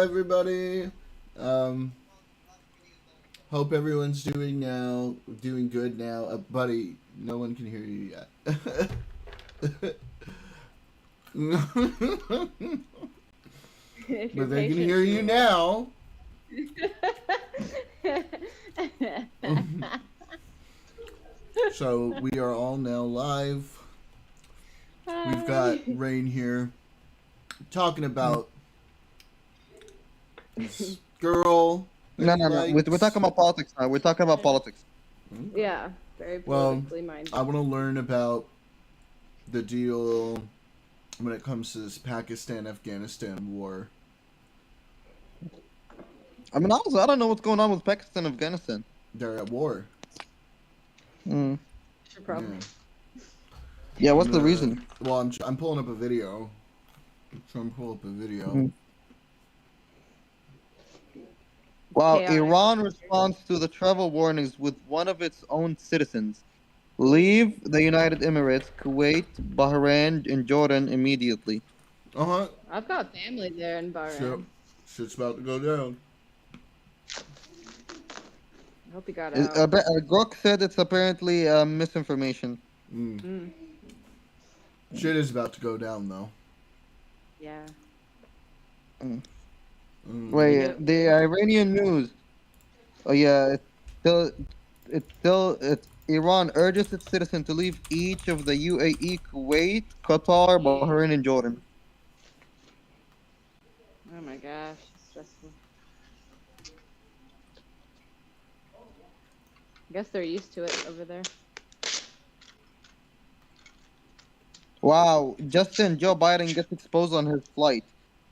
everybody. Um, Hope everyone's doing good now. Buddy, no one can hear you yet. If you're But they can patient, hear she you will. now. So we are all now live. We've got Hi. Rain here talking about this girl that No, he no, no. We're likes. talking about politics now. We're talking about politics. Yeah, very Well, politically minded. I want to learn about the deal when it comes to this Pakistan-Afghanistan war. I mean, honestly, I don't know what's going on with Pakistan and Afghanistan. They're at war. Mm. Should probably. Yeah, what's the reason? Well, I'm pulling up a video. I'm trying to pull up a video. Mm. Wow, Chaotic. Iran responds to the travel warnings with one of its own citizens. Leave the United Emirates, Kuwait, Bahrain, and Jordan immediately. Uh-huh. I've got family there in Bahrain. Shit's about to go down. I hope you got Uh, out. Grok said it's apparently misinformation. Shit is about to go down, though. Yeah. Wait, the Iranian news. Oh yeah, it's Iran urges its citizens to leave each of the UAE, Kuwait, Qatar, Bahrain, and Jordan. Oh my gosh, it's stressful. I guess they're used to it over there. Wow, Justin Joe Biden gets exposed on his flight.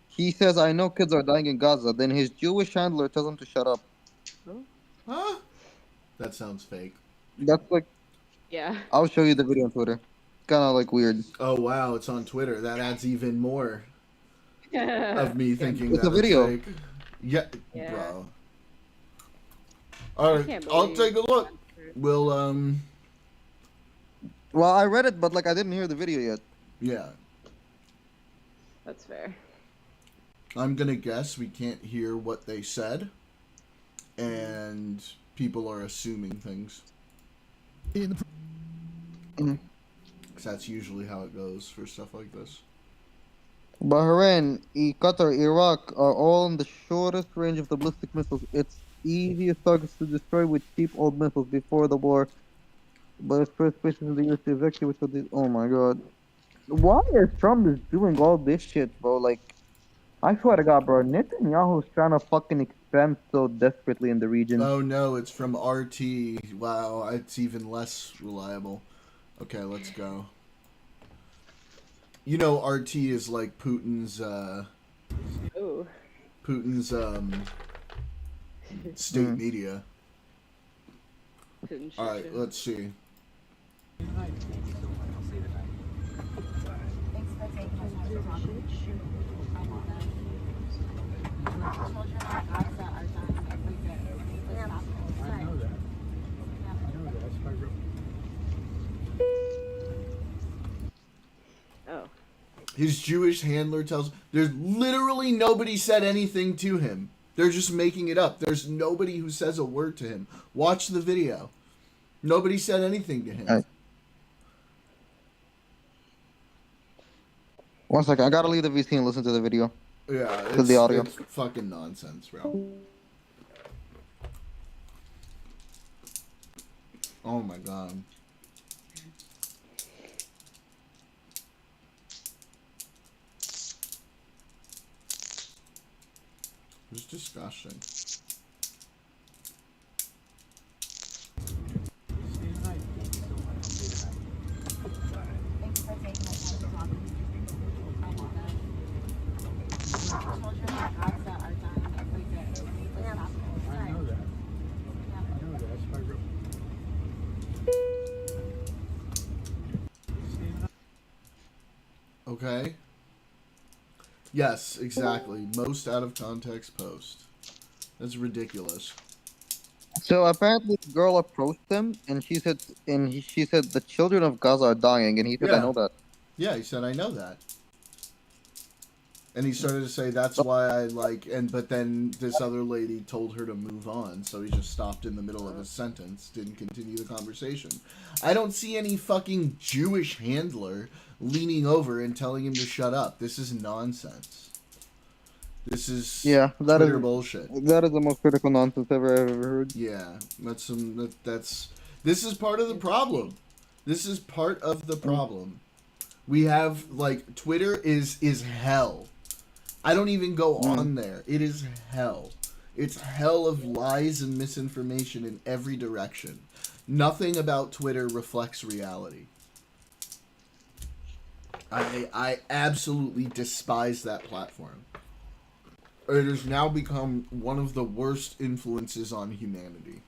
He says, "I know kids are dying in Gaza." Then his Jewish handler tells him to shut up. Huh? That sounds fake. That's like, Yeah. I'll show you the video on Twitter. It's kind of like weird. Oh, wow, it's on Twitter. That adds even more of me thinking It's that a video. it's fake. Yeah, Yeah. bro. All I right, can't I'll believe take a look. We'll, Well, I read it, but like I didn't hear the video yet. yeah. That's fair. I'm gonna guess we can't hear what they said, and people are assuming things. Mhm. Because that's usually how it goes for stuff like this. Bahrain, Qatar, Iraq are all in the shortest range of the ballistic missiles. It's easiest targets to destroy with cheap old missiles before the war. But its first places in the US to evacuate which of these. Oh my god. Why is Trump is doing all this shit, bro? Like, I swear to God, bro. Netanyahu's trying to fucking expand so desperately in the region. Oh no, it's from RT. Wow, it's even less reliable. Okay, let's go. You know, RT is like Putin's Ooh. state media. Couldn't shoot All right, you. let's see. Oh. His Jewish handler tells. There's literally nobody said anything to him. They're just making it up. There's nobody who says a word to him. Watch the video. Nobody said anything to him. Right. One second, I gotta leave the VC and listen to the video. Yeah, To the audio. it's fucking nonsense, bro. Oh my god. It's disgusting. Okay. Yes, exactly. Most out of context post. That's ridiculous. So apparently, the girl approached him, and she said, she said, the children of Gaza are dying, and he said, Yeah. I know that. Yeah, he said, I know that. And he started to say, that's why I like, but then this other lady told her to move on, so he just stopped in the middle of his sentence, didn't continue the conversation. I don't see any fucking Jewish handler leaning over and telling him to shut up. This is nonsense. This is Twitter bullshit. That is the most critical nonsense I've ever heard. Yeah, this is part of the problem. This is part of the problem. We have, like, Twitter is hell. I don't even go on there. It is hell. It's hell of lies and misinformation in every direction. Nothing about Twitter reflects reality. I absolutely despise that platform. It has now become one of the worst influences on humanity.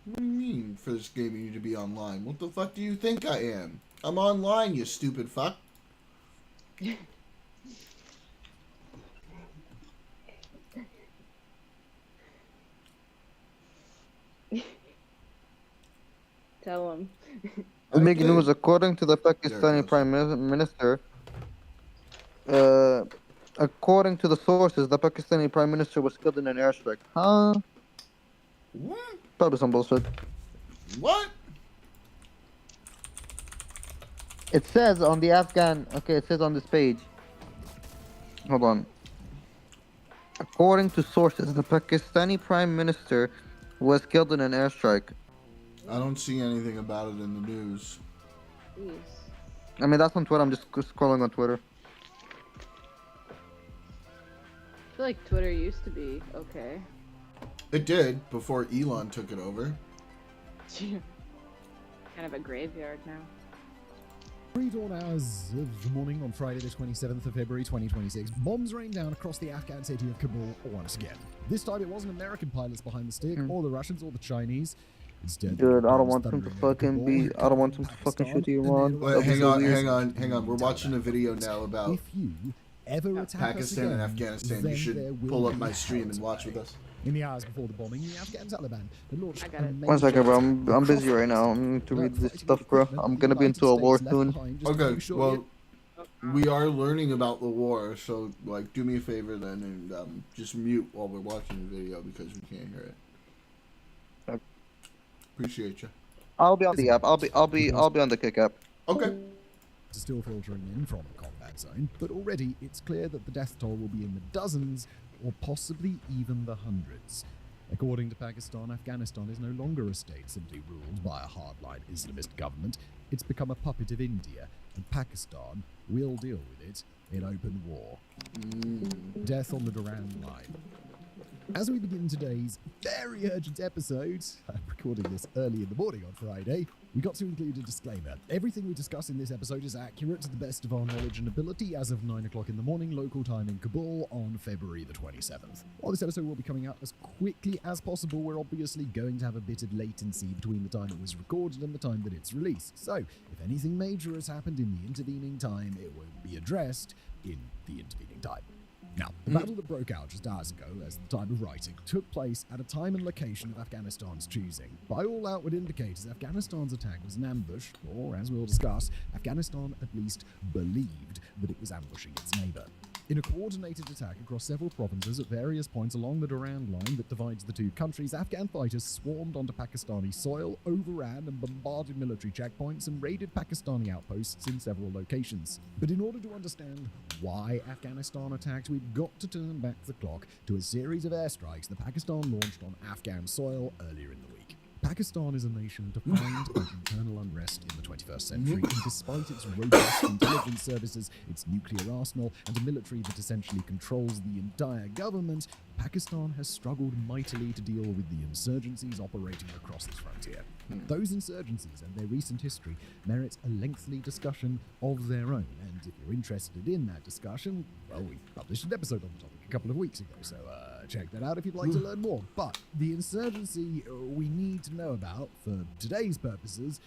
What do you mean, for this game you need to be online? What the fuck do you think I am? I'm online, you stupid fuck. Tell him. Making news, according to the Pakistani Prime Minister, according to the sources, the Pakistani Prime Minister was killed in an airstrike. Huh? What? Probably some bullshit. What? It says on the Afghan... Okay, it says on this page. Hold on. According to sources, the Pakistani Prime Minister was killed in an airstrike. I don't see anything about it in the news. Jeez. I mean, that's on Twitter. I'm just scrolling on Twitter. I feel like Twitter used to be okay. It did, before Elon took it over. Kind of a graveyard now. Pre-dawn hours of the morning on Friday the 27th of February 2026, bombs rained down across the Afghan city of Kabul once again. This time it wasn't American pilots behind the stick, or the Russians, or the Chinese. Instead, Dude, I don't want him to fucking be... I don't want him to fucking shoot Iran. Wait, hang on. We're watching a video now about If you ever attack Pakistan us and again, Afghanistan. then You should there will pull up be my stream and hell to watch pay. with us. In the hours before the bombing, the Afghan Taliban had launched I got it. a major 1 second, bro. I'm across busy right now. I'm need to read this stuff, bro. I'm gonna be into a war soon. Okay, well, we are learning about the war, so, like, do me a favor then and just mute while we're watching the video because we can't hear it. Okay. Appreciate you. I'll be on the app. I'll be on the Kick app. Okay. Still filtering in from the combat zone, but already it's clear that the death toll will be in the dozens or possibly even the hundreds. According to Pakistan, Afghanistan is no longer a state simply ruled by a hardline Islamist government. It's become a puppet of India, and Pakistan will deal with it in open war. Death on the Durand line. As we begin today's very urgent episode, I'm recording this early in the morning on Friday, we got to include a disclaimer. Everything we discuss in this episode is accurate to the best of our knowledge and ability as of 9 o'clock in the morning local time in Kabul on February the 27th. While this episode will be coming out as quickly as possible, we're obviously going to have a bit of latency between the time it was recorded and the time that it's released. So, if anything major has happened in the intervening time, it will be addressed in the intervening time. Now, the battle that broke out just hours ago, as the time of writing, took place at a time and location of Afghanistan's choosing. By all outward indicators, Afghanistan's attack was an ambush, or, as we'll discuss, Afghanistan at least believed that it was ambushing its neighbour. In a coordinated attack across several provinces at various points along the Durand line that divides the two countries, Afghan fighters swarmed onto Pakistani soil, overran and bombarded military checkpoints, and raided Pakistani outposts in several locations. But in order to understand why Afghanistan attacked, we've got to turn back the clock to a series of airstrikes that Pakistan launched on Afghan soil earlier in the week. Pakistan is a nation defined by internal unrest in the 21st century, and despite its robust intelligence services, its nuclear arsenal, and a military that essentially controls the entire government, Pakistan has struggled mightily to deal with the insurgencies operating across its frontier. Those insurgencies and their recent history merit a lengthy discussion of their own, and if you're interested in that discussion, well, we published an episode on the topic a couple of weeks ago, so check that out if you'd like to learn more. But the insurgency we need to know about, for today's purposes,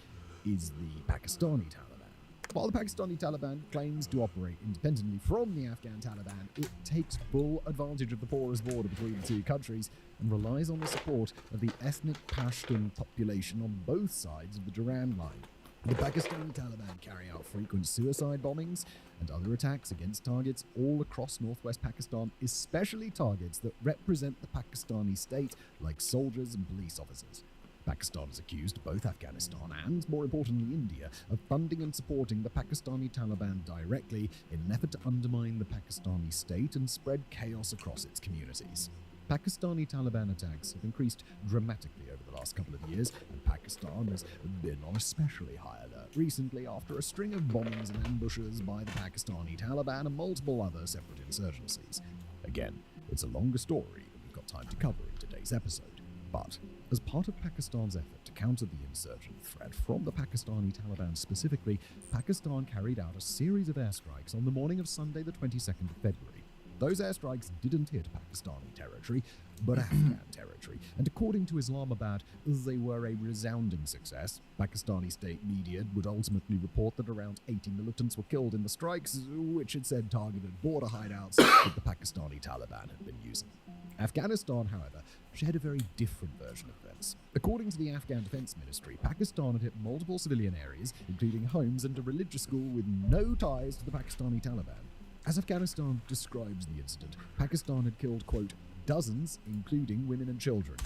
is the Pakistani Taliban. While the Pakistani Taliban claims to operate independently from the Afghan Taliban, it takes full advantage of the porous border between the two countries and relies on the support of the ethnic Pashtun population on both sides of the Durand Line. The Pakistani Taliban carry out frequent suicide bombings and other attacks against targets all across northwest Pakistan, especially targets that represent the Pakistani state, like soldiers and police officers. Pakistan has accused both Afghanistan and, more importantly, India of funding and supporting the Pakistani Taliban directly in an effort to undermine the Pakistani state and spread chaos across its communities. Pakistani Taliban attacks have increased dramatically over the last couple of years, and Pakistan has been on especially high alert recently after a string of bombings and ambushes by the Pakistani Taliban and multiple other separate insurgencies. Again, it's a longer story than we've got time to cover in today's episode. But, as part of Pakistan's effort to counter the insurgent threat from the Pakistani Taliban specifically, Pakistan carried out a series of airstrikes on the morning of Sunday the 22nd of February. Those airstrikes didn't hit Pakistani territory, but Afghan territory, and according to Islamabad, they were a resounding success. Pakistani state media would ultimately report that around 80 militants were killed in the strikes, which it said targeted border hideouts that the Pakistani Taliban had been using. Afghanistan, however, shared a very different version of events. According to the Afghan Defense Ministry, Pakistan had hit multiple civilian areas, including homes and a religious school with no ties to the Pakistani Taliban. As Afghanistan describes the incident, Pakistan had killed, quote, dozens, including women and children.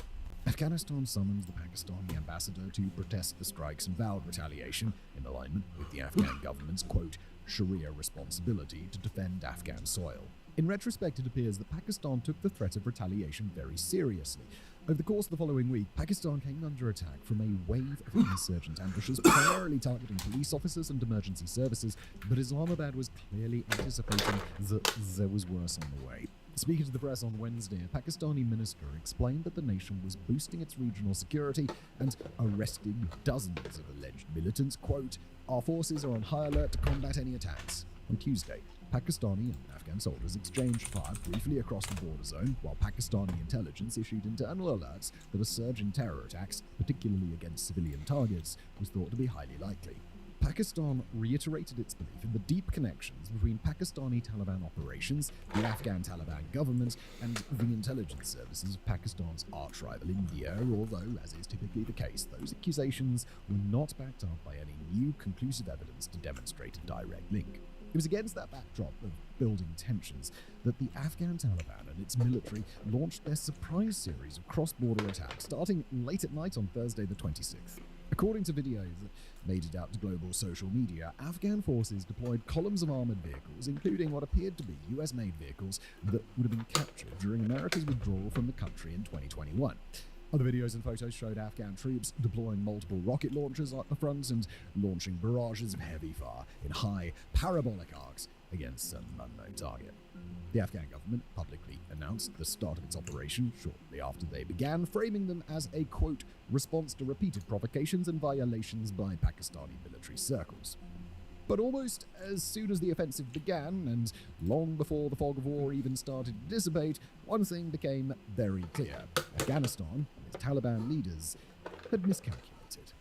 Afghanistan summoned the Pakistani ambassador to protest the strikes and vowed retaliation in alignment with the Afghan government's, quote, Sharia responsibility to defend Afghan soil. In retrospect, it appears that Pakistan took the threat of retaliation very seriously. Over the course of the following week, Pakistan came under attack from a wave of insurgent ambushes, primarily targeting police officers and emergency services, but Islamabad was clearly anticipating that there was worse on the way. Speaking to the press on Wednesday, a Pakistani minister explained that the nation was boosting its regional security and arresting dozens of alleged militants. Quote, our forces are on high alert to combat any attacks. On Tuesday, Pakistani and Afghan soldiers exchanged fire briefly across the border zone, while Pakistani intelligence issued internal alerts that a surge in terror attacks, particularly against civilian targets, was thought to be highly likely. Pakistan reiterated its belief in the deep connections between Pakistani Taliban operations, the Afghan Taliban government, and the intelligence services of Pakistan's arch-rival India, although, as is typically the case, those accusations were not backed up by any new conclusive evidence to demonstrate a direct link. It was against that backdrop of building tensions that the Afghan Taliban and its military launched their surprise series of cross-border attacks starting late at night on Thursday the 26th. According to videos that made it out to global social media, Afghan forces deployed columns of armored vehicles, including what appeared to be US-made vehicles that would have been captured during America's withdrawal from the country in 2021. Other videos and photos showed Afghan troops deploying multiple rocket launchers at the front and launching barrages of heavy fire in high parabolic arcs against an unknown target. The Afghan government publicly announced the start of its operation shortly after they began, framing them as a, quote, response to repeated provocations and violations by Pakistani military circles. But almost as soon as the offensive began, and long before the fog of war even started to dissipate, one thing became very clear. Afghanistan and its Taliban leaders had miscalculated.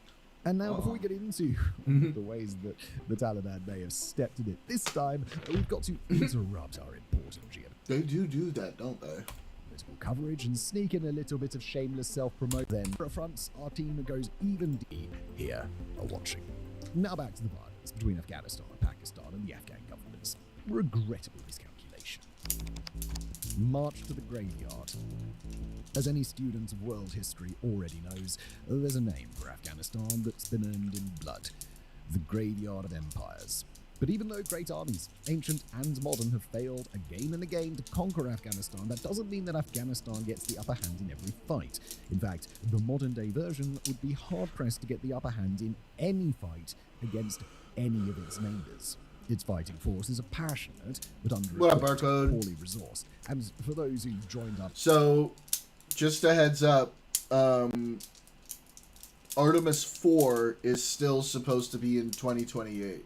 And now, before we get into the ways that the Taliban may have stepped in it this time, we've got to interrupt our important geopolitical They do that, don't they? coverage and sneak in a little bit of shameless self-promote. Then, for fronts, our team goes even deep here are watching. Now back to the violence between Afghanistan and Pakistan and the Afghan government's regrettable miscalculation. March to the graveyard. As any student of world history already knows, there's a name for Afghanistan that's been earned in blood. The graveyard of empires. But even though great armies, ancient and modern, have failed again and again to conquer Afghanistan, that doesn't mean that Afghanistan gets the upper hand in every fight. In fact, the modern-day version would be hard-pressed to get the upper hand in any fight against any of its neighbours. Its fighting forces are passionate, but under-equipped, poorly resourced. And for those who joined up... So, just a heads up, Artemis 4 is still supposed to be in 2028.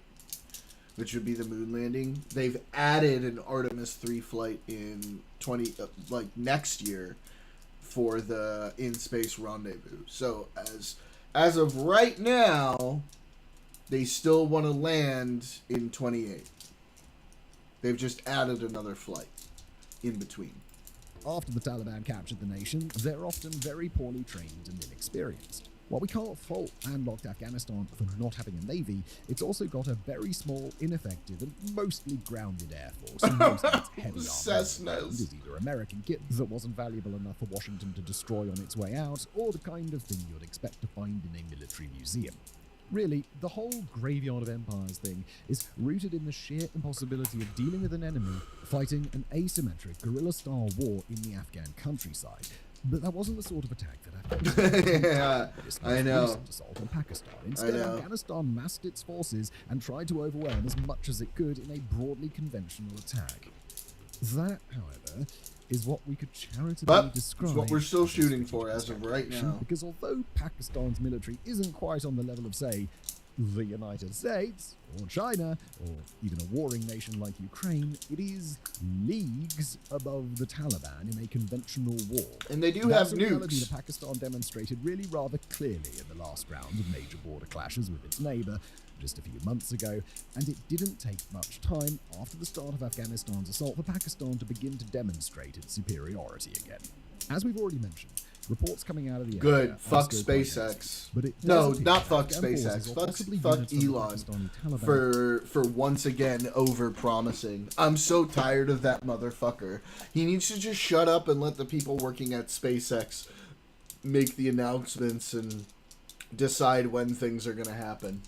Which would be the moon landing. They've added an Artemis 3 flight in next year for the in-space rendezvous. So as of right now, they still want to land in 28. They've just added another flight in between. After the Taliban captured the nation, they're often very poorly trained and inexperienced. While we can't fault landlocked Afghanistan for not having a navy, it's also got a very small, ineffective, and mostly grounded air force. And most of its heavy armament is either American kit that wasn't valuable enough for Washington to destroy on its way out, or the kind of thing you'd expect to find in a military museum. Really, the whole graveyard of empires thing is rooted in the sheer impossibility of dealing with an enemy fighting an asymmetric guerrilla-style war in the Afghan countryside. But that wasn't the sort of attack that Afghanistan Yeah, I know. recent assault on Pakistan. Instead, Afghanistan massed its forces and tried to overwhelm as much as it could in a broadly conventional attack. That, however, is what we could charitably describe. It's what we're still shooting for as of right now. Because although Pakistan's military isn't quite on the level of, say, the United States, or China, or even a warring nation like Ukraine, it is leagues above the Taliban in a conventional war. And they do That's have a reality nukes. that Pakistan demonstrated really rather clearly in the last round of major border clashes with its neighbour just a few months ago, and it didn't take much time after the start of Afghanistan's assault for Pakistan to begin to demonstrate its superiority again. As we've already mentioned, reports coming out of the Good. area are Fuck still quite SpaceX. mixed, but it No, does appear not that fuck Afghan forces SpaceX. or Fuck, possibly fuck units of the Elon Pakistani Taliban for once again over promising. I'm so tired of that motherfucker. He needs to just shut up and let the people working at SpaceX make the announcements and decide when things are going to happen.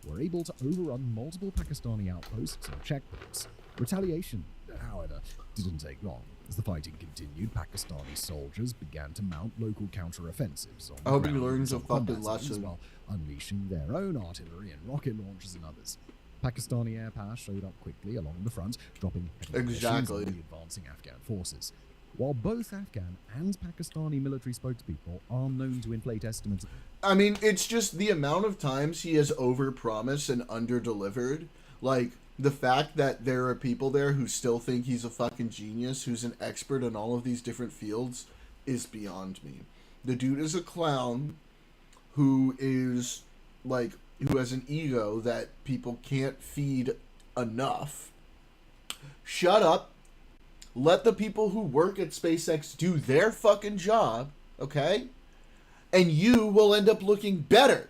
were able to overrun multiple Pakistani outposts and checkpoints. Retaliation, however, didn't take long. As the fighting continued, Pakistani soldiers began to mount local counter-offensives on I hope he ground learns a and combat fucking zones lesson. while unleashing their own artillery and rocket launchers and others. Pakistani air power showed up quickly along the front, dropping heavy munitions Exactly. on the advancing Afghan forces. While both Afghan and Pakistani military spokespeople are known to inflate estimates, I mean, it's just the amount of times he has overpromised and underdelivered. Like, the fact that there are people there who still think he's a fucking genius, who's an expert in all of these different fields, is beyond me. The dude is a clown who is, like, who has an ego that people can't feed enough. Shut up. Let the people who work at SpaceX do their fucking job, okay? And you will end up looking better.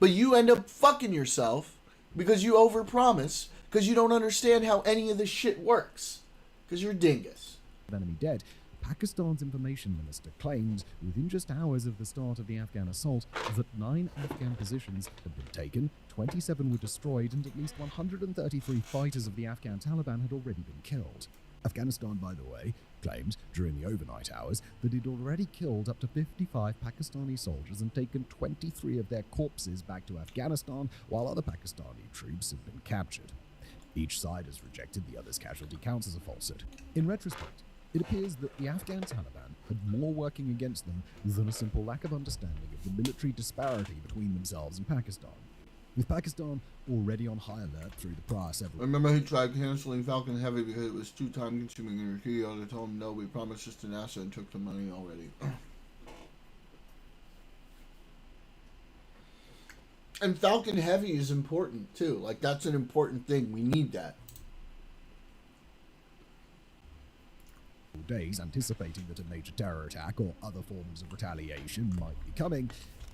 But you end up fucking yourself because you overpromise, because you don't understand how any of this shit works. Because you're a dingus. of enemy dead, Pakistan's information minister claimed within just hours of the start of the Afghan assault that 9 Afghan positions had been taken, 27 were destroyed, and at least 133 fighters of the Afghan Taliban had already been killed. Afghanistan, by the way, claimed during the overnight hours that it already killed up to 55 Pakistani soldiers and taken 23 of their corpses back to Afghanistan, while other Pakistani troops had been captured. Each side has rejected the other's casualty counts as a falsehood. In retrospect, it appears that the Afghan Taliban had more working against them than a simple lack of understanding of the military disparity between themselves and Pakistan. With Pakistan already on high alert through the prior several... Remember he tried canceling Falcon Heavy because it was too time consuming and Rio to tell him no, we promised this to NASA and took the money already. And Falcon Heavy is important too. Like, that's an important thing. We need that. days, anticipating that a major terror attack or other forms of retaliation might be coming,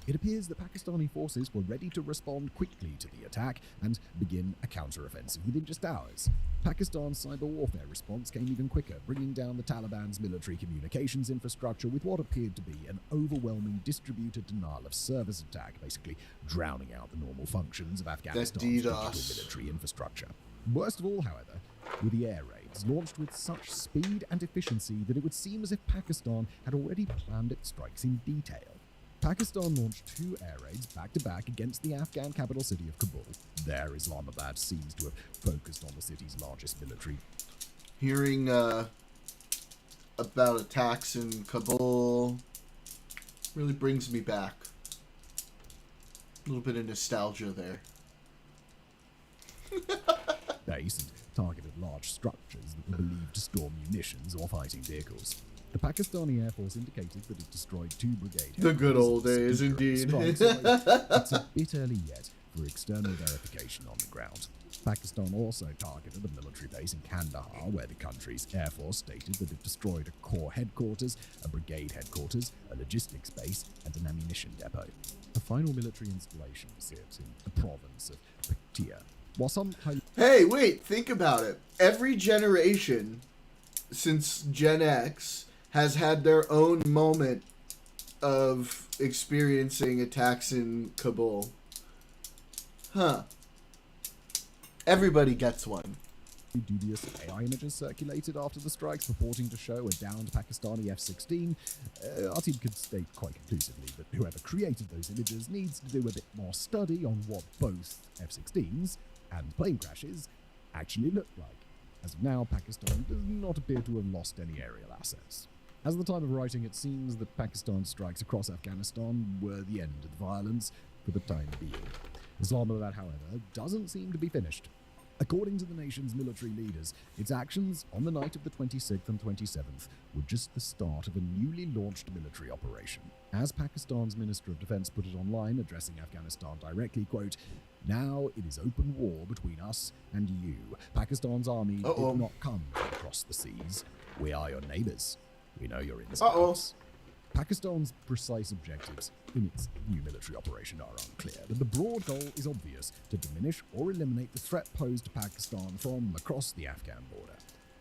it appears that Pakistani forces were ready to respond quickly to the attack and begin a counter-offensive within just hours. Pakistan's cyber warfare response came even quicker, bringing down the Taliban's military communications infrastructure with what appeared to be an overwhelming distributed denial-of-service attack, basically drowning out the normal functions of Afghanistan's digital DDoS. military infrastructure. Worst of all, however, were the air raids, launched with such speed and efficiency that it would seem as if Pakistan had already planned its strikes in detail. Pakistan launched 2 air raids back-to-back against the Afghan capital city of Kabul. There, Islamabad seems to have focused on the city's largest military. Hearing about attacks in Kabul really brings me back. A little bit of nostalgia there. Base and targeted large structures that were believed to store munitions or fighting vehicles. The Pakistani Air Force indicated that it destroyed 2 brigade The good headquarters old and days, during the indeed. strikes, although it's a bit early yet for external verification on the ground. Pakistan also targeted a military base in Kandahar, where the country's Air Force stated that it destroyed a corps headquarters, a brigade headquarters, a logistics base, and an ammunition depot. A final military installation sits in the province of Paktia. While some Hey, wait, think about it. Every generation since Gen X has had their own moment of experiencing attacks in Kabul. Huh. Everybody gets one. dubious AI images circulated after the strikes purporting to show a downed Pakistani F-16, our team could state quite conclusively that whoever created those images needs to do a bit more study on what both F-16s and plane crashes actually look like. As of now, Pakistan does not appear to have lost any aerial assets. As of the time of writing, it seems that Pakistan's strikes across Afghanistan were the end of the violence for the time being. Islamabad, however, doesn't seem to be finished. According to the nation's military leaders, its actions on the night of the 26th and 27th were just the start of a newly launched military operation. As Pakistan's Minister of Defense put it online, addressing Afghanistan directly, quote, "Now it is open war between us and you. Pakistan's army did not come from across the seas. We are your neighbors. We know your ins and outs." Pakistan's precise objectives in its new military operation are unclear, but the broad goal is obvious: to diminish or eliminate the threat posed to Pakistan from across the Afghan border.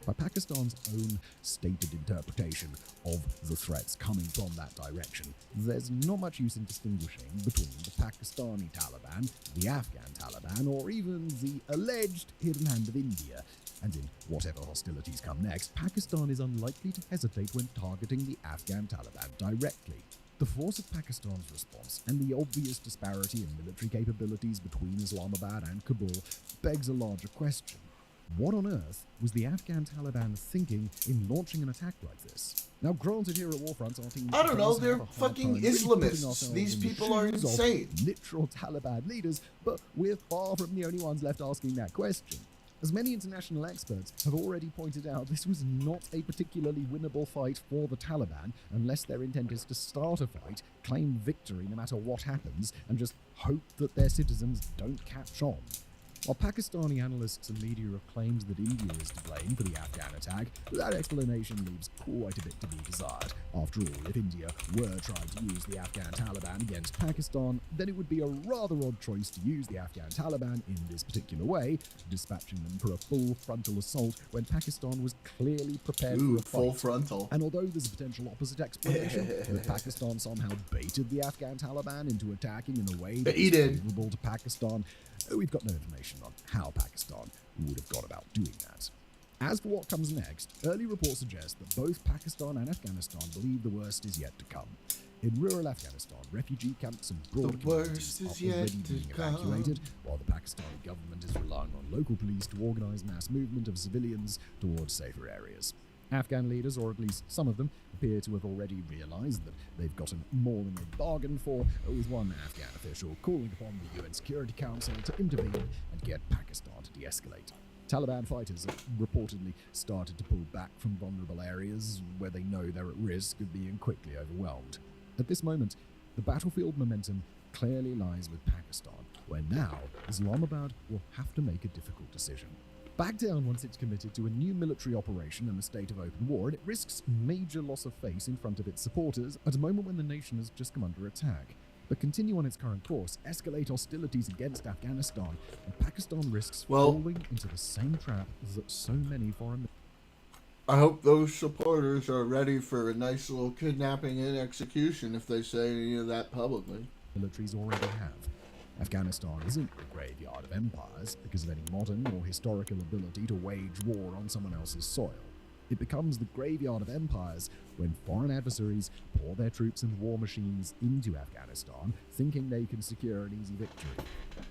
By Pakistan's own stated interpretation of the threats coming from that direction, there's not much use in distinguishing between the Pakistani Taliban, the Afghan Taliban, or even the alleged hidden hand of India. And in whatever hostilities come next, Pakistan is unlikely to hesitate when targeting the Afghan Taliban directly. The force of Pakistan's response and the obvious disparity in military capabilities between Islamabad and Kabul begs a larger question. What on earth was the Afghan Taliban thinking in launching an attack like this? Now, granted, here at Warfront, our team... I don't know, they're fucking Islamists. These people are insane. Literal Taliban leaders, but we're far from the only ones left asking that question. As many international experts have already pointed out, this was not a particularly winnable fight for the Taliban unless their intent is to start a fight, claim victory no matter what happens, and just hope that their citizens don't catch on. While Pakistani analysts and media have claimed that India is to blame for the Afghan attack, that explanation leaves quite a bit to be desired. After all, if India were trying to use the Afghan Taliban against Pakistan, then it would be a rather odd choice to use the Afghan Taliban in this particular way, dispatching them for a full frontal assault when Pakistan was clearly prepared for a fight. Full frontal. And although there's a potential opposite explanation, that Pakistan somehow baited the Afghan Taliban into attacking in a way that was favorable to Pakistan, we've got no information on how Pakistan would have got about doing that. As for what comes next, early reports suggest that both Pakistan and Afghanistan believe the worst is yet to come. In rural Afghanistan, refugee camps and broad communities are already being evacuated, while the Pakistani government is relying on local police to organize mass movement of civilians towards safer areas. Afghan leaders, or at least some of them, appear to have already realized that they've gotten more than they bargained for, with one Afghan official calling upon the UN Security Council to intervene and get Pakistan to de-escalate. Taliban fighters have reportedly started to pull back from vulnerable areas where they know they're at risk of being quickly overwhelmed. At this moment, the battlefield momentum clearly lies with Pakistan, where now Islamabad will have to make a difficult decision. Back down once it's committed to a new military operation in a state of open war, and it risks major loss of face in front of its supporters at a moment when the nation has just come under attack. But continue on its current course, escalate hostilities against Afghanistan, and Pakistan risks falling into the same trap that so many foreign... I hope those supporters are ready for a nice little kidnapping and execution if they say any of that publicly. ...militaries already have. Afghanistan isn't the graveyard of empires because of any modern or historical ability to wage war on someone else's soil. It becomes the graveyard of empires when foreign adversaries pour their troops and war machines into Afghanistan, thinking they can secure an easy victory.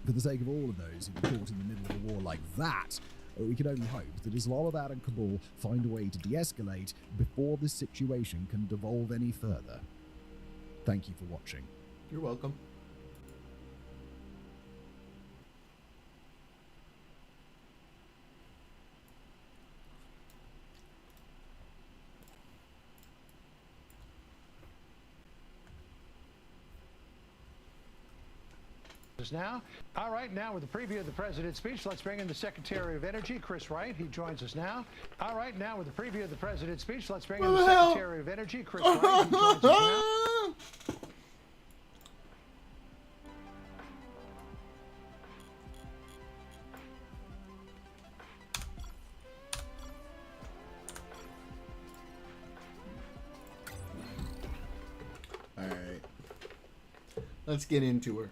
For the sake of all of those who were caught in the middle of a war like that, we can only hope that Islamabad and Kabul find a way to de-escalate before this situation can devolve any further. Thank you for watching. You're welcome. Now. All right, now with the preview of the president's speech, let's bring in the Secretary of Energy, Chris Wright. He joins us now. All right, now with the preview of the president's speech, let's bring in the Secretary of Energy, Chris Wright. He joins us now. All right. Let's get into her.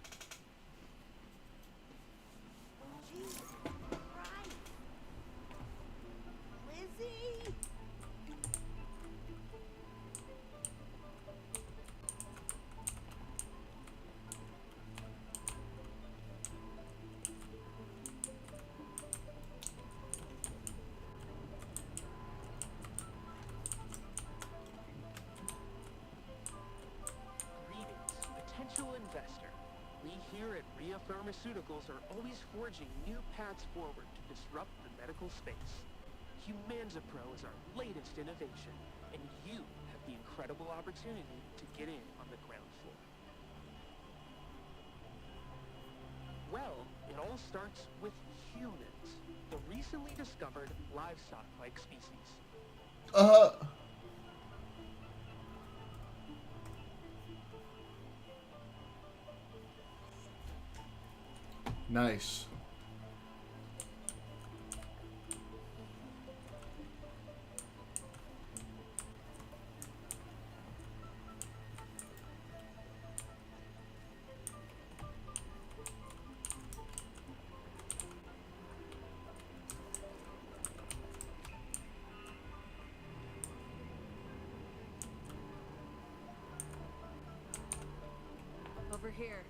Investor. We here at Ria Pharmaceuticals are always forging new paths forward to disrupt the medical space. Humanzapro is our latest innovation, and you have the incredible opportunity to get in on the ground floor. Well, it all starts with humans, the recently discovered livestock-like species. Nice. Over here.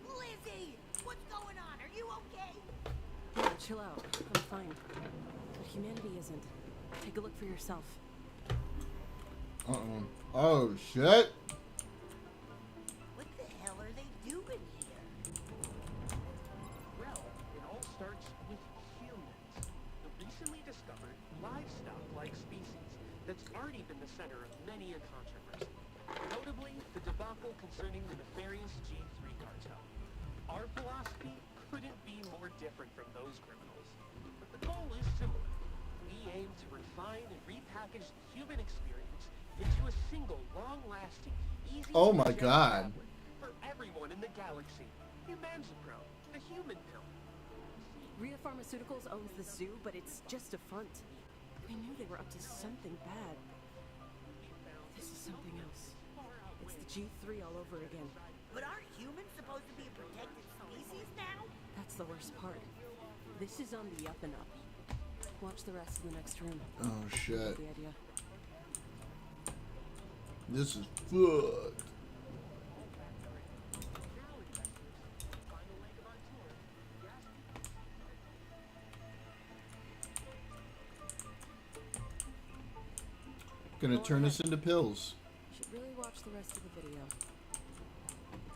Lizzie! What's going on? Are you okay? Yeah, chill out. I'm fine. But humanity isn't. Take a look for yourself. Uh-oh. Oh, shit. What the hell are they doing here? Well, it all starts with humans, the recently discovered livestock-like species that's already been the center of many a controversy. Notably, the debacle concerning the nefarious G3 cartel. Our philosophy couldn't be more different from those criminals. But the goal is similar. We aim to refine and repackage the human experience into a single, long-lasting, easy Oh my God. for everyone in the galaxy. Humanzapro, the human pill. Ria Pharmaceuticals owns the zoo, but it's just a front. We knew they were up to something bad. This is something else. It's the G3 all over again. But aren't humans supposed to be a protected species now? That's the worst part. This is on the up and up. Watch the rest of the next room. Oh, shit. The idea. This is fucked. Gonna turn us into pills. Should really watch the rest of the video.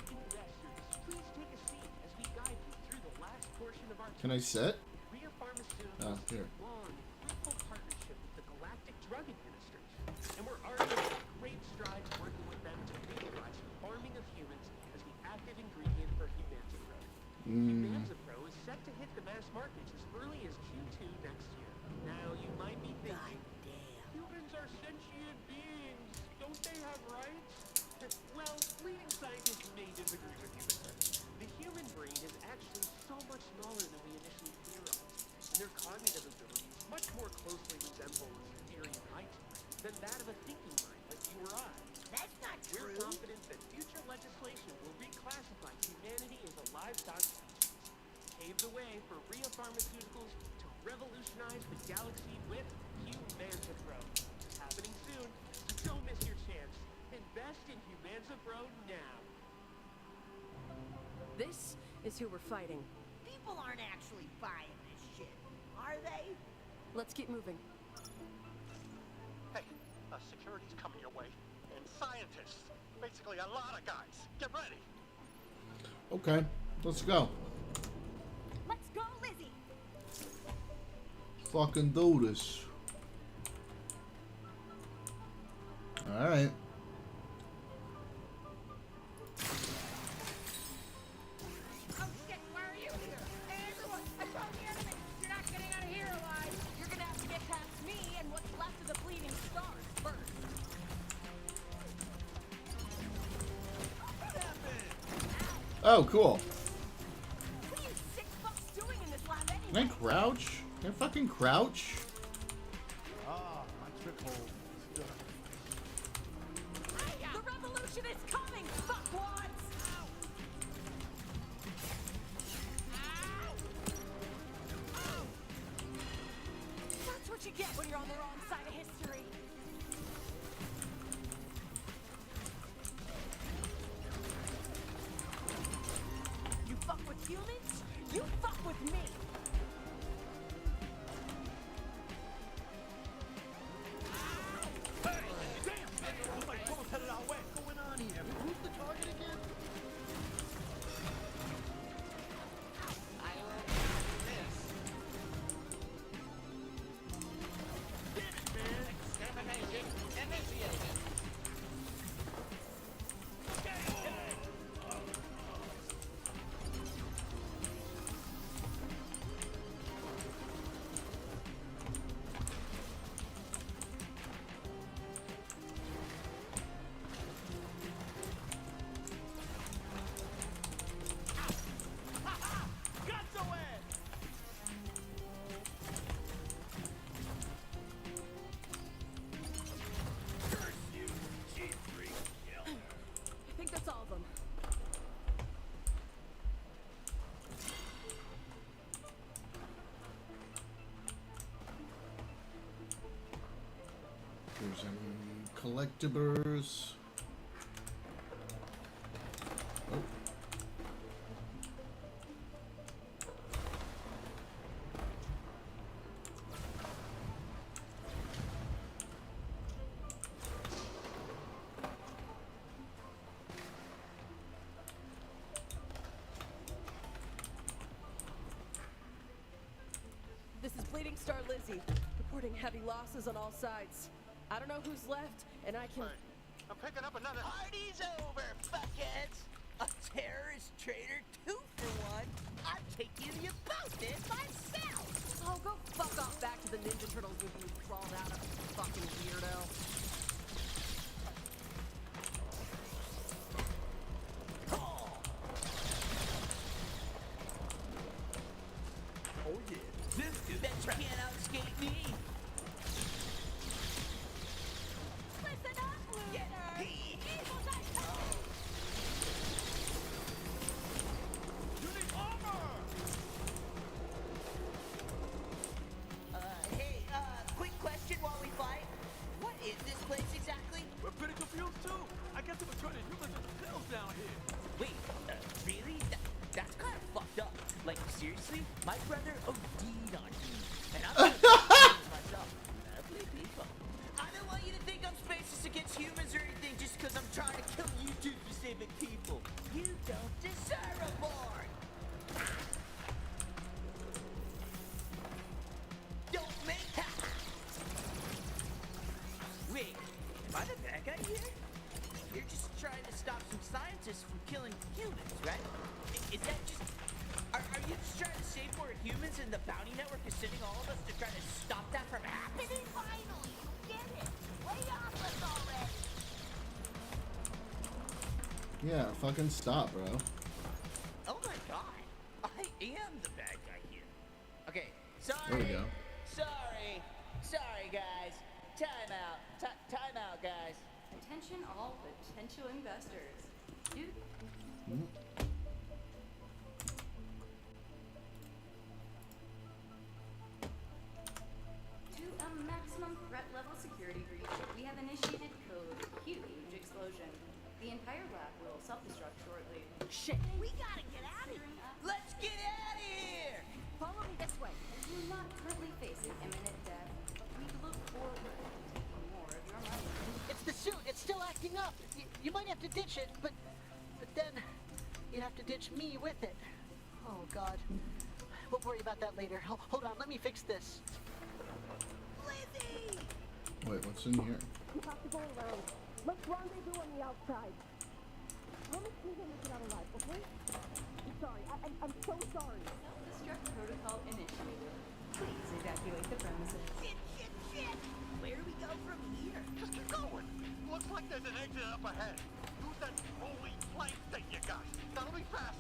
Investors, please take a seat as we guide you through the last portion of our Can I sit? Ria Pharmaceuticals Oh, here. long and fruitful partnership with the Galactic Drug Administration, and we're already making great strides working with them to legalize the farming of humans as the active ingredient for Humanzapro. Humanzapro is set to hit the mass markets as early as Q2 next year. Now, you might be thinking, humans are sentient beings. Don't they have rights? Well, leading scientists may disagree with you there. The human brain is actually so much smaller than we initially theorized, and their cognitive abilities much more closely resemble theory in height than that of a thinking mind like you or I. That's not We're true. confident that future legislation will reclassify humanity as a livestock species, pave the way for Ria Pharmaceuticals to revolutionize the galaxy with Humanzapro. It's happening soon, so don't miss your chance. Invest in Humanzapro now. This is who we're fighting. People aren't actually buying this shit, are they? Let's keep moving. Hey, security's coming your way. And scientists. Basically a lot of guys. Get ready. Okay, let's go. Let's go, Lizzie! Fucking do this. Alright. Oh Oh, cool. What are you sick fucks doing in this lab anyway? Can I crouch? Can I fucking crouch? Ah, my trip hole is done. The revolution is coming, fuckwads! That's what you get when you're on the wrong side of history. You fuck with humans, you fuck with me. I think that's all of them. There's any collectibles. Oh. This is Bleeding Star Lizzie, reporting heavy losses on all sides. I don't know who's left, and I can... I'm picking up another. Party's over, fuckheads. A terrorist traitor, 2 for 1. I'm taking you both in myself. Oh, go fuck off back to the Ninja Turtles movie you crawled out of, you fucking weirdo. Oh yeah, this is Bet you can't outskate me. Listen up, loser! Yeah. Evil guy! you need armor. Hey, quick question while we fight. What is this place exactly? We're pretty confused too. I guess it was turning humans into pills down here. Wait, really? That's kind of fucked up. Like, seriously? My brother OD'd on you. And I'm not myself. Lovely people. I don't want you to think I'm spacist against humans or anything just because I'm trying to kill you two specific people. You don't deserve a board. Don't make that. Wait, am I the bad guy here? You're just trying to stop some scientists from killing humans, right? Is that just... Are you just trying to save more humans and the bounty network is sending all of us to try to stop that from happening? Finally, you get it. Way off us already. Yeah, fucking stop, bro. Oh my god. I am the bad guy here. Okay, sorry. There we go. Sorry, guys. Time out. Time out, guys. Attention all potential investors. Dude, to a maximum threat level security breach, we have initiated code huge explosion. The entire lab will self-destruct shortly. Shit. We gotta get out of here. Let's get out of here. Follow me this way. As you're not currently facing imminent death, we look forward to taking more of your money. It's the suit. It's still acting up. You might have to ditch it, but then you'd have to ditch me with it. Oh, God. We'll worry about that later. Hold on. Let me fix this. Lizzie! Wait, what's in here? You have to go around. Let's rendezvous on the outside. Promise me to make it out alive, okay? I'm sorry. I'm so sorry. Self-destruct protocol initiated. Please evacuate the premises. Shit! Where do we go from here? Just keep going. Looks like there's an exit up ahead. Use that holy plane thing you got. That'll be fast.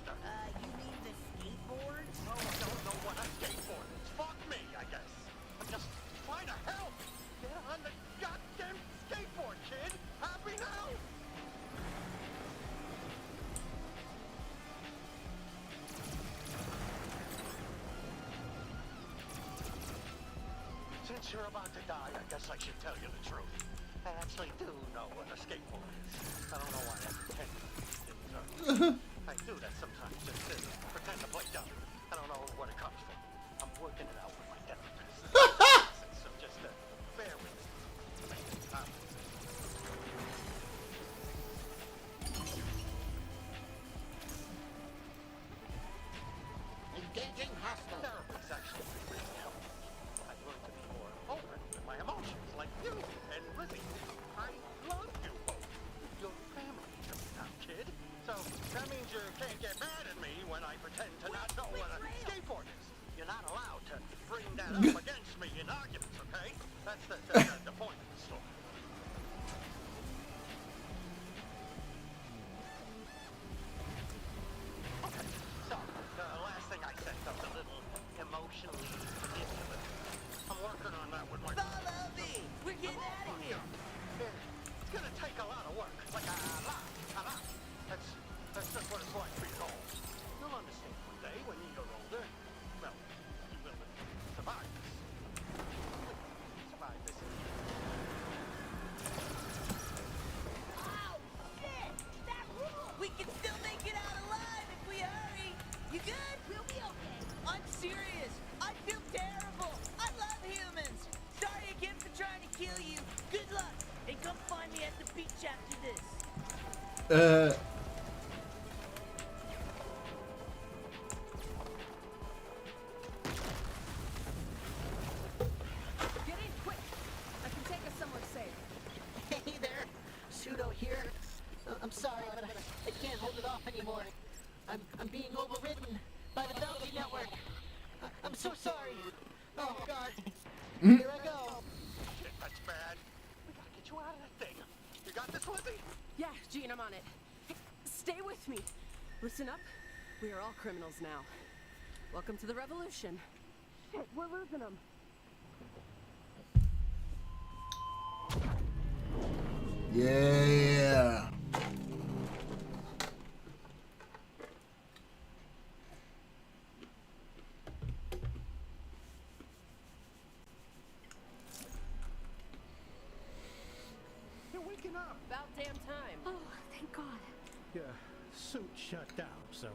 Since you're about to die, I guess I should tell you the truth. I actually do know what a skateboard is. I don't know why I pretend I do that sometimes, just to pretend to play dumb. I don't know what it comes from. I'm working it out with my therapist. So just bear with me. Engaging hostile. Therapy's actually really helpful. I've learned to be more open with my emotions, like you and Lizzie. I love you both. You're family to me now, kid. So that means you can't get mad at me when I pretend to not know what a skateboard is. You're not allowed to bring that up against me in arguments, okay? That's the point of the story. Okay, so the last thing I said felt a little emotionally manipulative. I'm working on that with my... Follow me! We're getting out of here! It's gonna take a lot of work, like a lot. That's just what it's like for you all. You'll understand one day when you're older. Well, you will survive this. Survive this. Oh, shit! That rule! We can still make it out alive if we hurry! You good? We'll be okay. I'm serious! I feel terrible! I love humans! Sorry again for trying to kill you! Good luck! And come find me at the beach after this! Get in quick. I can take us somewhere safe. Hey there, Pseudo here. I'm sorry, but I can't hold it off anymore. I'm being overridden by the Belgian network. I'm so sorry. Oh God. Here I go. Shit, that's bad. We gotta get you out of that thing. You got this, Lizzie? Yeah, Gene, I'm on it. Hey, stay with me. Listen up. We are all criminals now. Welcome to the revolution. Shit, we're losing them. Yeah. You're waking up. About damn time. Oh, thank God. Yeah, suit shut down, so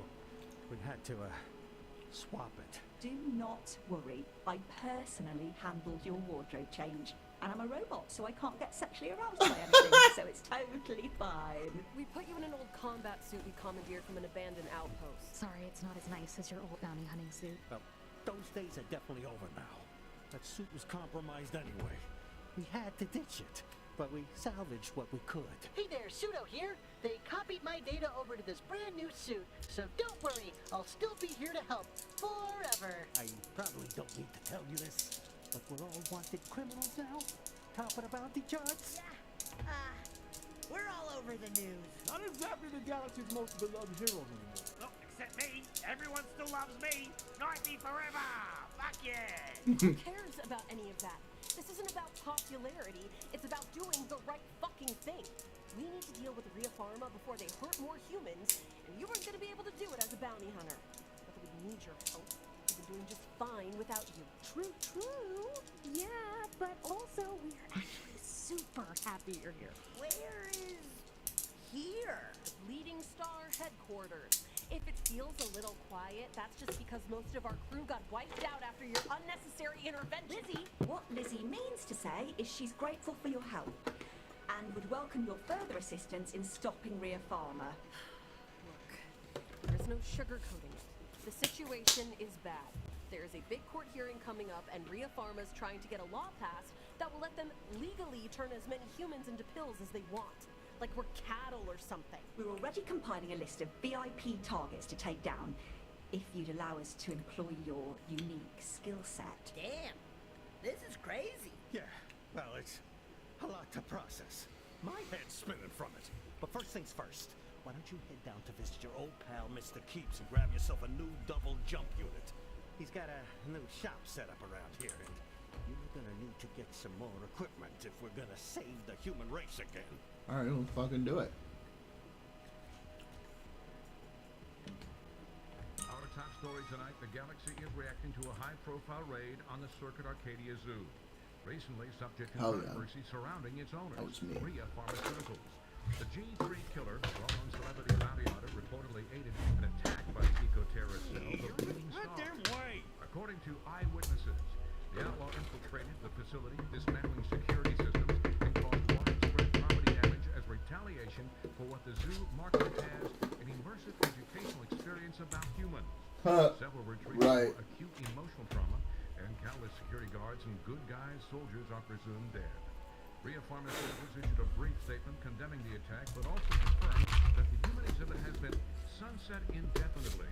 we had to swap it. Do not worry. I personally handled your wardrobe change. And I'm a robot, so I can't get sexually aroused by anything, so it's totally fine. We put you in an old combat suit we commandeered from an abandoned outpost. Sorry, it's not as nice as your old bounty hunting suit. Well, those days are definitely over now. That suit was compromised anyway. We had to ditch it, but we salvaged what we could. Hey there, Pseudo here. They copied my data over to this brand new suit, so don't worry. I'll still be here to help forever. I probably don't need to tell you this, but we're all wanted criminals now. Top of the bounty charts. Yeah. We're all over the news. Not exactly the galaxy's most beloved heroes anymore. Well, except me. Everyone still loves me. Nike forever. Fuck yeah. Who cares about any of that? This isn't about popularity. It's about doing the right fucking thing. We need to deal with Rhea Pharma before they hurt more humans, and you aren't going to be able to do it as a bounty hunter. Not that we need your help. We've been doing just fine without you. True. Yeah, but also we're actually super happy you're here. Where is here? Bleeding Star headquarters. If it feels a little quiet, that's just because most of our crew got wiped out after your unnecessary intervention. Lizzie, what Lizzie means to say is she's grateful for your help and would welcome your further assistance in stopping Rhea Pharma. Look, there's no sugarcoating it. The situation is bad. There is a big court hearing coming up, and Rhea Pharma's trying to get a law passed that will let them legally turn as many humans into pills as they want. Like we're cattle or something. We're already compiling a list of VIP targets to take down, if you'd allow us to employ your unique skill set. Damn, this is crazy. Yeah, well, it's a lot to process. My head's spinning from it. But first things first, why don't you head down to visit your old pal, Mr. Keeps, and grab yourself a new double jump unit. He's got a new shop set up around here, and you're gonna need to get some more equipment if we're gonna save the human race again. Alright, we'll fucking do it. Our top story tonight, the galaxy is reacting to a high-profile raid on the Circuit Arcadia Zoo. recently subject to Hell yeah. controversy surrounding its owners, That was me. Rhea Pharmaceuticals. The G3 killer, well-known celebrity bounty hunter, reportedly aided an attack by the eco-terrorist cell, the Bleeding Star. According to eyewitnesses, the outlaw infiltrated the facility, dismantling security systems, and caused widespread property damage as retaliation for what the zoo marketed as an immersive educational experience about humans. Several were treated for acute emotional trauma, and countless security guards and good guys soldiers are presumed dead. Rhea Pharmaceuticals issued a brief statement condemning the attack, but also confirmed that the human exhibit has been sunset indefinitely,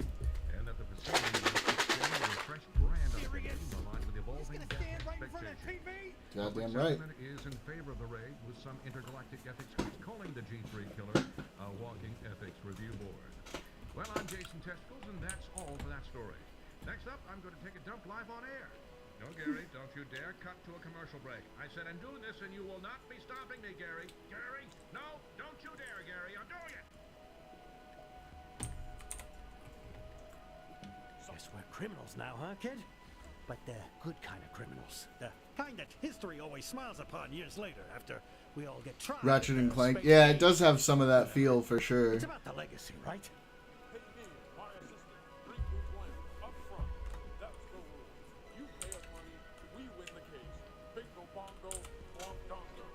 and that the facility will extend a refreshed brand identity aligned with evolving guest expectations. Goddamn right. Public sentiment is in favor of the raid, with some intergalactic ethics groups calling the G3 killer a walking ethics review board. Well, I'm Jason Testicles, and that's all for that story. Next up, I'm going to take a dump live on air. No, Gary, don't you dare cut to a commercial break. I said I'm doing this, and you will not be stopping me, Gary. Gary? No, don't you dare, Gary. I'm doing it. Guess we're criminals now, huh, kid? But the good kind of criminals. The kind that history always smiles upon years later after we all get tried. Ratchet and Clank. Yeah, it does have some of that feel for sure. It's about the legacy, right?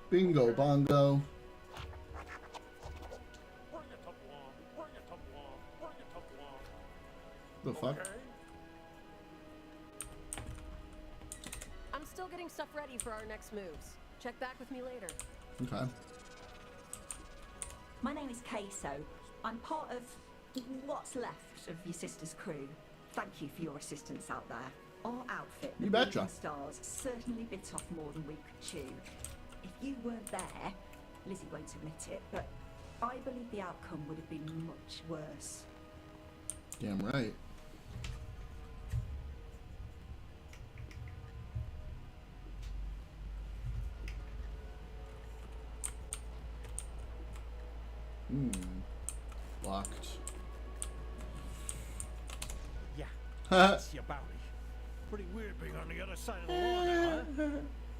Bingo bongo. The fuck? I'm still getting stuff ready for our next moves. Check back with me later. Okay. My name is Queso. I'm part of what's left of your sister's crew. Thank you for your assistance out there. Our outfit, the You betcha. Bleeding Stars, certainly bit off more than we could chew. If you weren't there, Lizzie won't admit it, but I believe the outcome would have been much worse. Damn right. Locked. Yeah. That's your bounty. Pretty weird being on the other side of the law now, huh?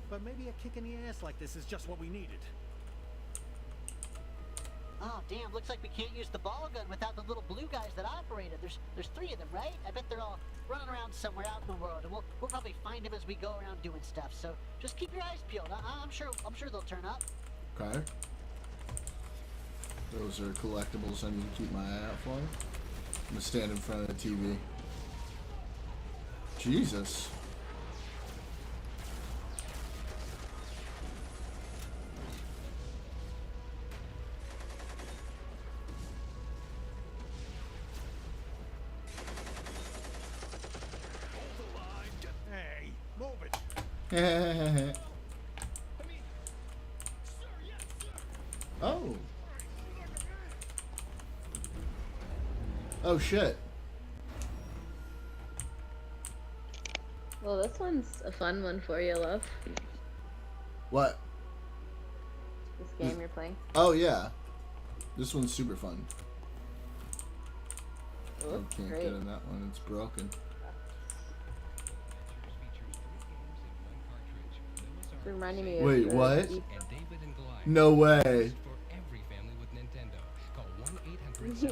But maybe a kick in the ass like this is just what we needed. Oh, damn, looks like we can't use the ball gun without the little blue guys that operate it. There's 3 of them, right? I bet they're all running around somewhere out in the world, and we'll probably find them as we go around doing stuff. So just keep your eyes peeled. I'm sure they'll turn up. Okay. Those are collectibles I need to keep my eye out for. I'm gonna stand in front of the TV. Jesus. Hey, move it. Oh. Oh shit. Well, this one's a fun one for you, love. What? This game you're playing. Oh yeah. This one's super fun. It I looks can't great. get in that one, it's broken. It's reminding me of Wait, the what? Deep- No way.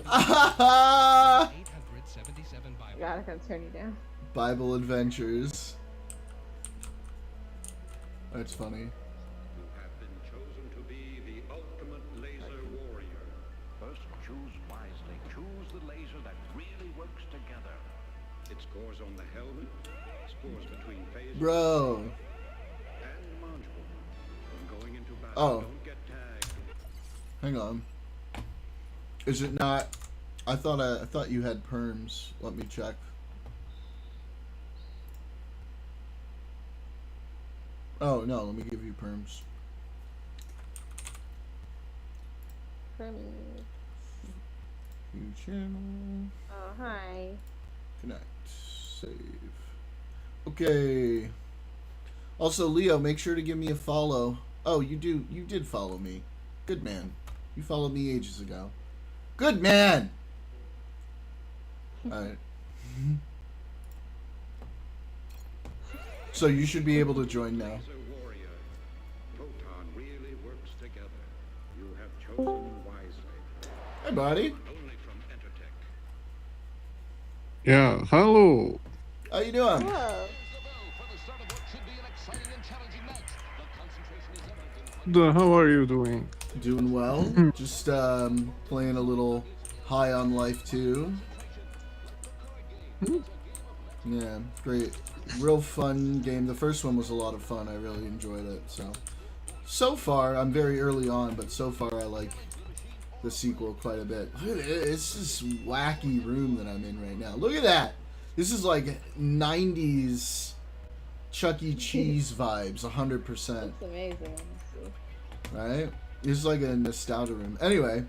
I gotta come turn you down. Bible Adventures. That's funny. You have been chosen to be the ultimate laser warrior. First, choose wisely. Choose the laser that really works together. It scores on the helmet, scores between phases, Bro. and module. When going into battle, Oh. don't get tagged. Hang on. Is it not? I thought you had perms. Let me check. Oh no, let me give you perms. New channel. Oh, hi. Connect. Save. Okay. Also, Leo, make sure to give me a follow. Oh, you did follow me. Good man. You followed me ages ago. Good man! Alright. So you should be able to join now. Laser warrior buddy. Yeah, hello. How you doing? How are you doing? Doing well. Just playing a little High on Life 2. Yeah, great. Real fun game. The first one was a lot of fun. I really enjoyed it. So far, I'm very early on, but so far I like the sequel quite a bit. It's this wacky room that I'm in right now. Look at that. This is like 90s Chuck E. Cheese vibes, 100%. That's amazing. Right? This is like a nostalgia room. Anyway,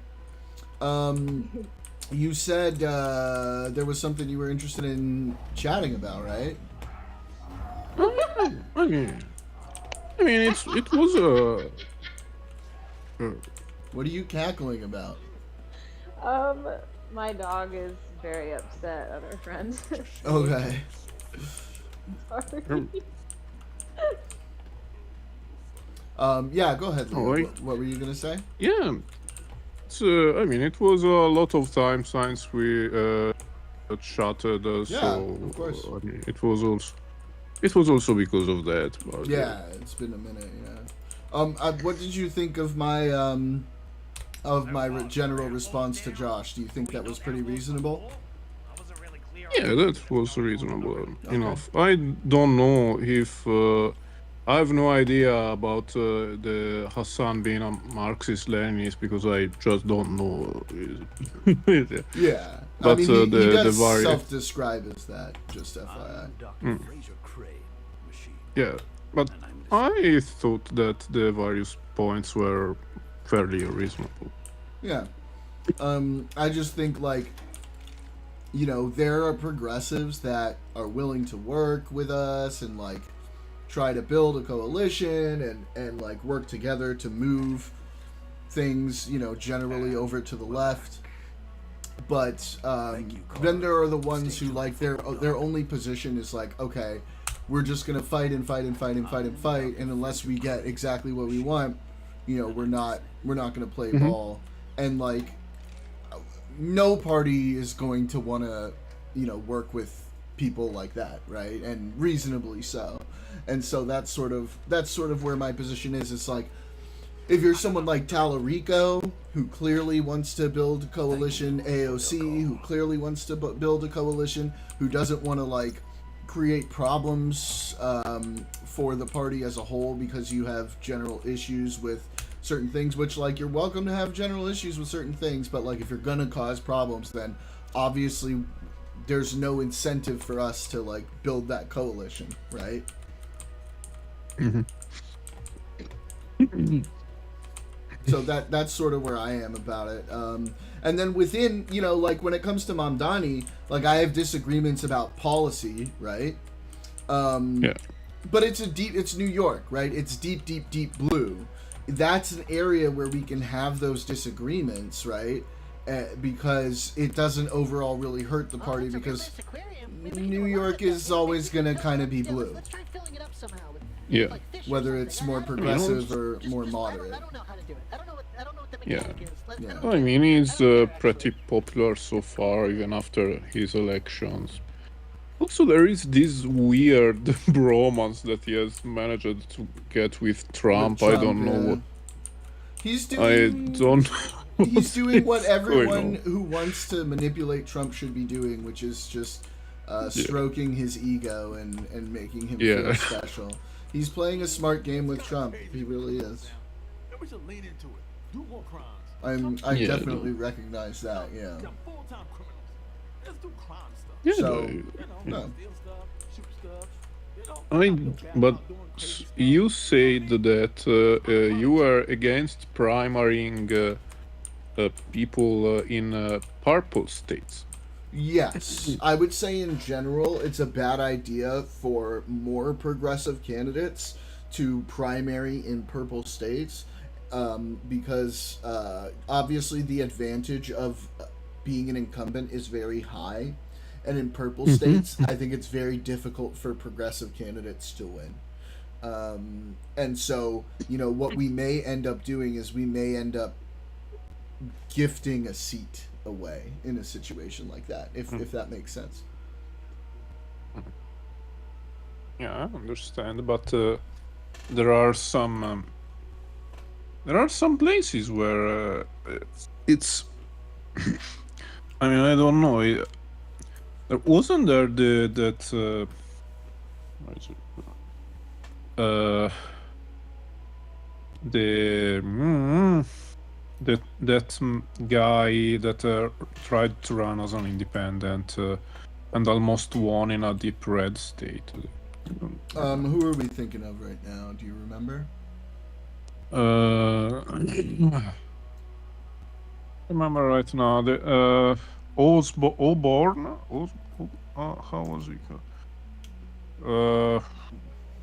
you said there was something you were interested in chatting about, right? I mean, it was What are you cackling about? My dog is very upset at her friend. Okay. Sorry. Yeah, go ahead, Leo. Oh, what were you gonna say? Yeah. It's, I mean, it was a lot of time since we chatted. Yeah, So of course. I mean, it was also because of that. But, Yeah, it's been a minute. Yeah. What did you think of my general response to Josh? Do you think that was pretty reasonable? Yeah, that was reasonable enough. I don't know if I have no idea about the Hassan being a Marxist-Leninist because I just don't know. Yeah, But I mean, he does the self-describe as that. Just FYI. Yeah, but I thought that the various points were fairly reasonable. Yeah. I just think, like, there are progressives that are willing to work with us and, like, try to build a coalition and like, work together to move things, generally over to the left. But then there are the ones who, like, their only position is, like, okay, we're just going to fight and fight and fight and fight and fight, and unless we get exactly what we want, we're not going to play ball. And, like, no party is going to want to, work with people like that, right? And reasonably so. And so that's sort of where my position is. It's like, if you're someone like Talarico, who clearly wants to build a coalition, AOC, who clearly wants to build a coalition, who doesn't want to, like, create problems for the party as a whole because you have general issues with certain things, which, like, you're welcome to have general issues with certain things, but, like, if you're gonna cause problems, then obviously there's no incentive for us to, like, build that coalition, right? So that's sort of where I am about it. And then within, like, when it comes to Mamdani, like, I have disagreements about policy, right? Yeah. But it's New York, right? It's deep, deep, deep blue. That's an area where we can have those disagreements, right? Because it doesn't overall really hurt the party, because New York is always going to kind of be blue. Yeah. Whether it's more progressive or more moderate. Yeah. Yeah. I mean, he's pretty popular so far, even after his elections. Also, there is this weird bromance that he has managed to get with Trump. I don't know what. He's doing. I don't. He's doing what everyone who wants to manipulate Trump should be doing, which is just stroking his ego and making him feel special. He's playing a smart game with Trump. He really is. We should lean into it. Do more crimes. I definitely recognize that. Yeah. Full-time criminals. Let's do crime stuff. Yeah, So, steal stuff, shoot stuff. But you said that you were against primarying people in purple states. Yes, I would say in general it's a bad idea for more progressive candidates to primary in purple states, because obviously the advantage of being an incumbent is very high, and in purple states I think it's very difficult for progressive candidates to win. And so, what we may end up doing is we may end up gifting a seat away in a situation like that, if that makes sense. Yeah, I understand, but there are some places where it's. I mean, I don't know. Wasn't there that? What is it? That guy that tried to run as an independent and almost won in a deep red state. Who are we thinking of right now? Do you remember? Remember right now the Osborne. How was he called?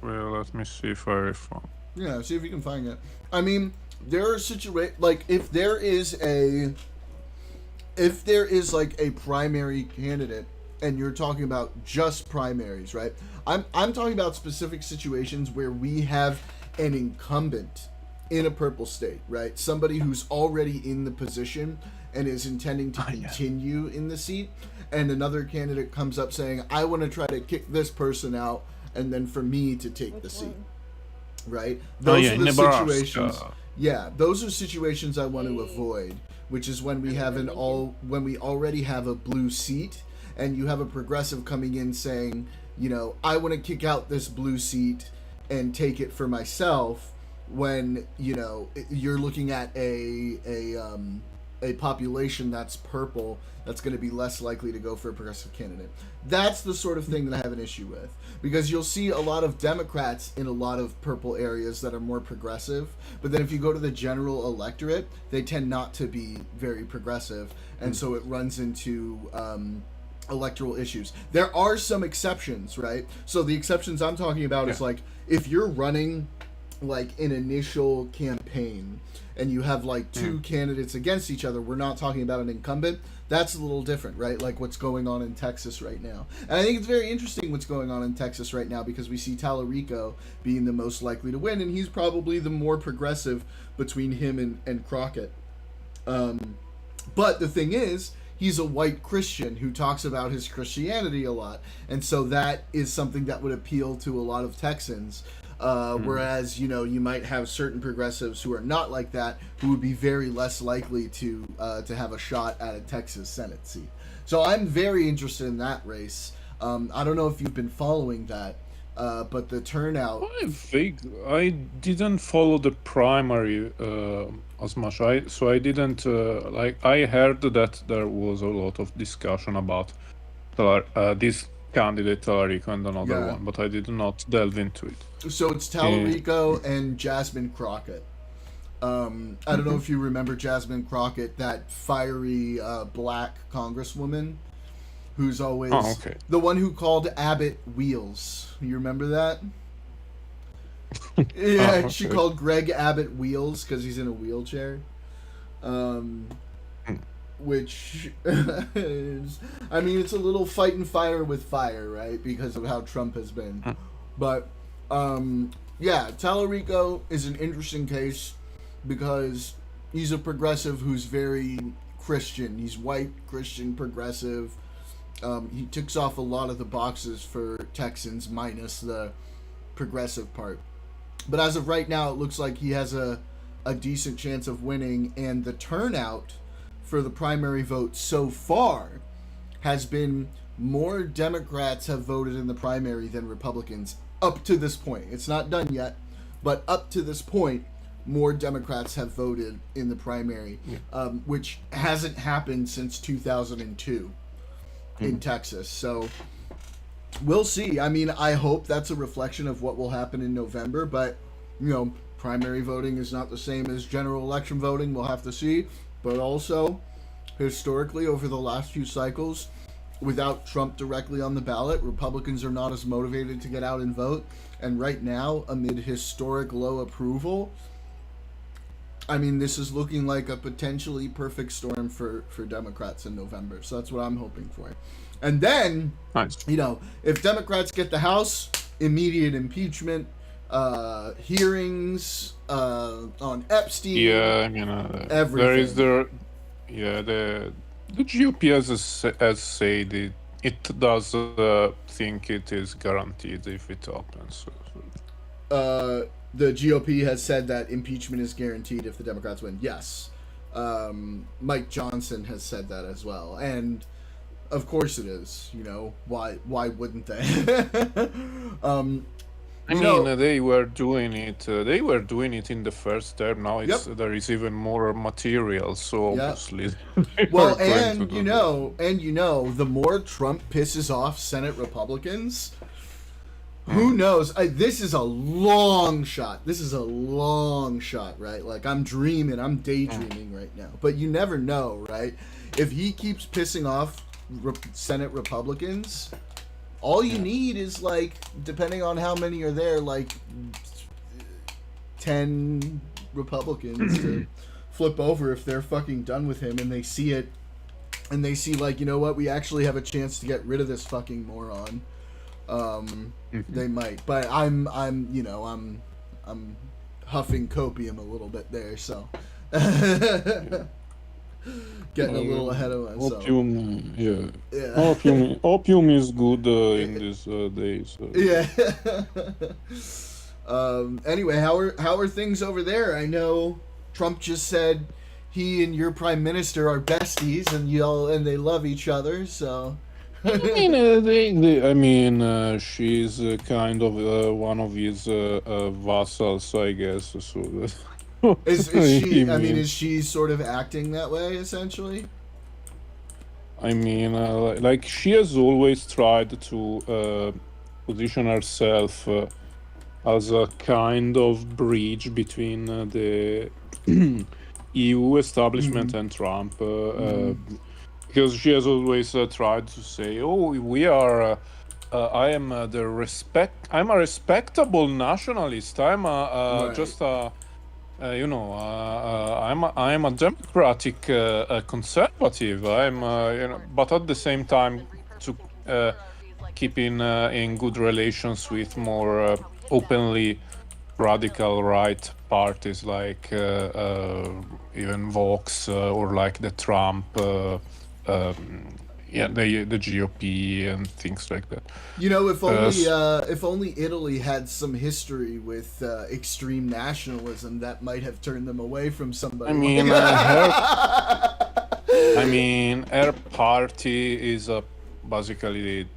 Well, let me see if I found. Yeah, see if you can find it. I mean, there are like if there is like a primary candidate, and you're talking about just primaries, right? I'm talking about specific situations where we have an incumbent in a purple state, right? Somebody who's already in the position and is intending to continue in the seat, and another candidate comes up saying, I want to try to kick this person out, and then for me to take the seat, right? Those are the situations. Yeah, those are situations I want to avoid, which is when we have when we already have a blue seat, and you have a progressive coming in saying, you know, I want to kick out this blue seat and take it for myself, when, you know, you're looking at a population that's purple, that's going to be less likely to go for a progressive candidate. That's the sort of thing that I have an issue with, because you'll see a lot of Democrats in a lot of purple areas that are more progressive, but then if you go to the general electorate, they tend not to be very progressive, and so it runs into electoral issues. There are some exceptions, right? So the exceptions I'm talking about is like, if you're running like an initial campaign and you have like two candidates against each other, we're not talking about an incumbent. That's a little different, right? Like what's going on in Texas right now. And I think it's very interesting what's going on in Texas right now, because we see Tallarico being the most likely to win, and he's probably the more progressive between him and Crockett. But the thing is, he's a white Christian who talks about his Christianity a lot. And so that is something that would appeal to a lot of Texans. Whereas, you know, you might have certain progressives who are not like that, who would be very less likely to have a shot at a Texas Senate seat. So I'm very interested in that race. I don't know if you've been following that, but the turnout... I didn't follow the primary as much. I didn't I heard that there was a lot of discussion about this candidate Tallarico and another one, but I did not delve into it. So it's Tallarico and Jasmine Crockett. I don't know if you remember Jasmine Crockett, that fiery black congresswoman who's always the one who called Abbott Wheels. You remember that? Yeah, she called Greg Abbott Wheels because he's in a wheelchair. Which is, I mean, it's a little fighting fire with fire, right? Because of how Trump has been. But, yeah, Tallarico is an interesting case because he's a progressive who's very Christian. He's white, Christian, progressive. He ticks off a lot of the boxes for Texans, minus the progressive part. But as of right now, it looks like he has a decent chance of winning, and the turnout for the primary vote so far has been more Democrats have voted in the primary than Republicans up to this point. It's not done yet, but up to this point, more Democrats have voted in the primary, which hasn't happened since 2002 in Texas. So we'll see. I mean, I hope that's a reflection of what will happen in November, but, you know, primary voting is not the same as general election voting. We'll have to see. But also, historically, over the last few cycles, without Trump directly on the ballot, Republicans are not as motivated to get out and vote. And right now, amid historic low approval, I mean, this is looking like a potentially perfect storm for Democrats in November. So that's what I'm hoping for. And then, you know, if Democrats get the House, immediate impeachment, hearings on Epstein. Yeah, I mean, everything. Yeah, the GOP has said it does think it is guaranteed if it happens. The GOP has said that impeachment is guaranteed if the Democrats win. Yes. Mike Johnson has said that as well, and of course it is. You know, why wouldn't they? I mean, they were doing it. They were doing it in the first term. Now there is even more material, so obviously. Well, and you know, the more Trump pisses off Senate Republicans, who knows? This is a long shot. This is a long shot, right? Like I'm daydreaming right now. But you never know, right? If he keeps pissing off Senate Republicans, all you need is, like, depending on how many are there, like 10 Republicans to flip over if they're fucking done with him and they see it and they see, like, you know what, we actually have a chance to get rid of this fucking moron. They might. But I'm huffing copium a little bit there, so getting a little ahead of myself. Opium, yeah. Opium is good in these days. Yeah. Anyway, how are things over there? I know Trump just said he and your prime minister are besties, and they love each other. So. I mean, she's kind of one of his vassals, I guess. So. Is she? I mean, is she sort of acting that way, essentially? I mean, like she has always tried to position herself as a kind of bridge between the EU establishment and Trump, because she has always tried to say, "Oh, we are." I'm a respectable nationalist. I'm just a. I'm a democratic conservative. But at the same time, to keep in good relations with more openly radical right parties like even Vox or like the Trump, the GOP and things like that. You know, if only Italy had some history with extreme nationalism, that might have turned them away from somebody. I mean, her party is basically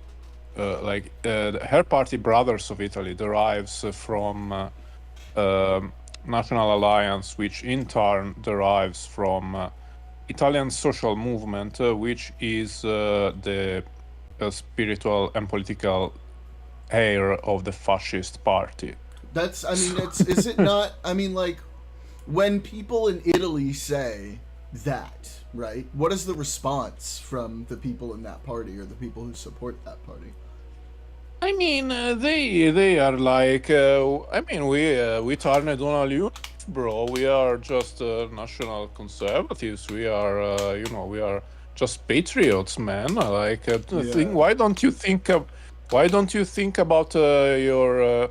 her party, Brothers of Italy, derives from National Alliance, which in turn derives from Italian social movement, which is the spiritual and political heir of the fascist party. Is it not? I mean, like, when people in Italy say that, right? What is the response from the people in that party or the people who support that party? I mean, they are like, we turned on a youth, bro. We are just national conservatives. We are, we are just patriots, man. Like, why don't you think about the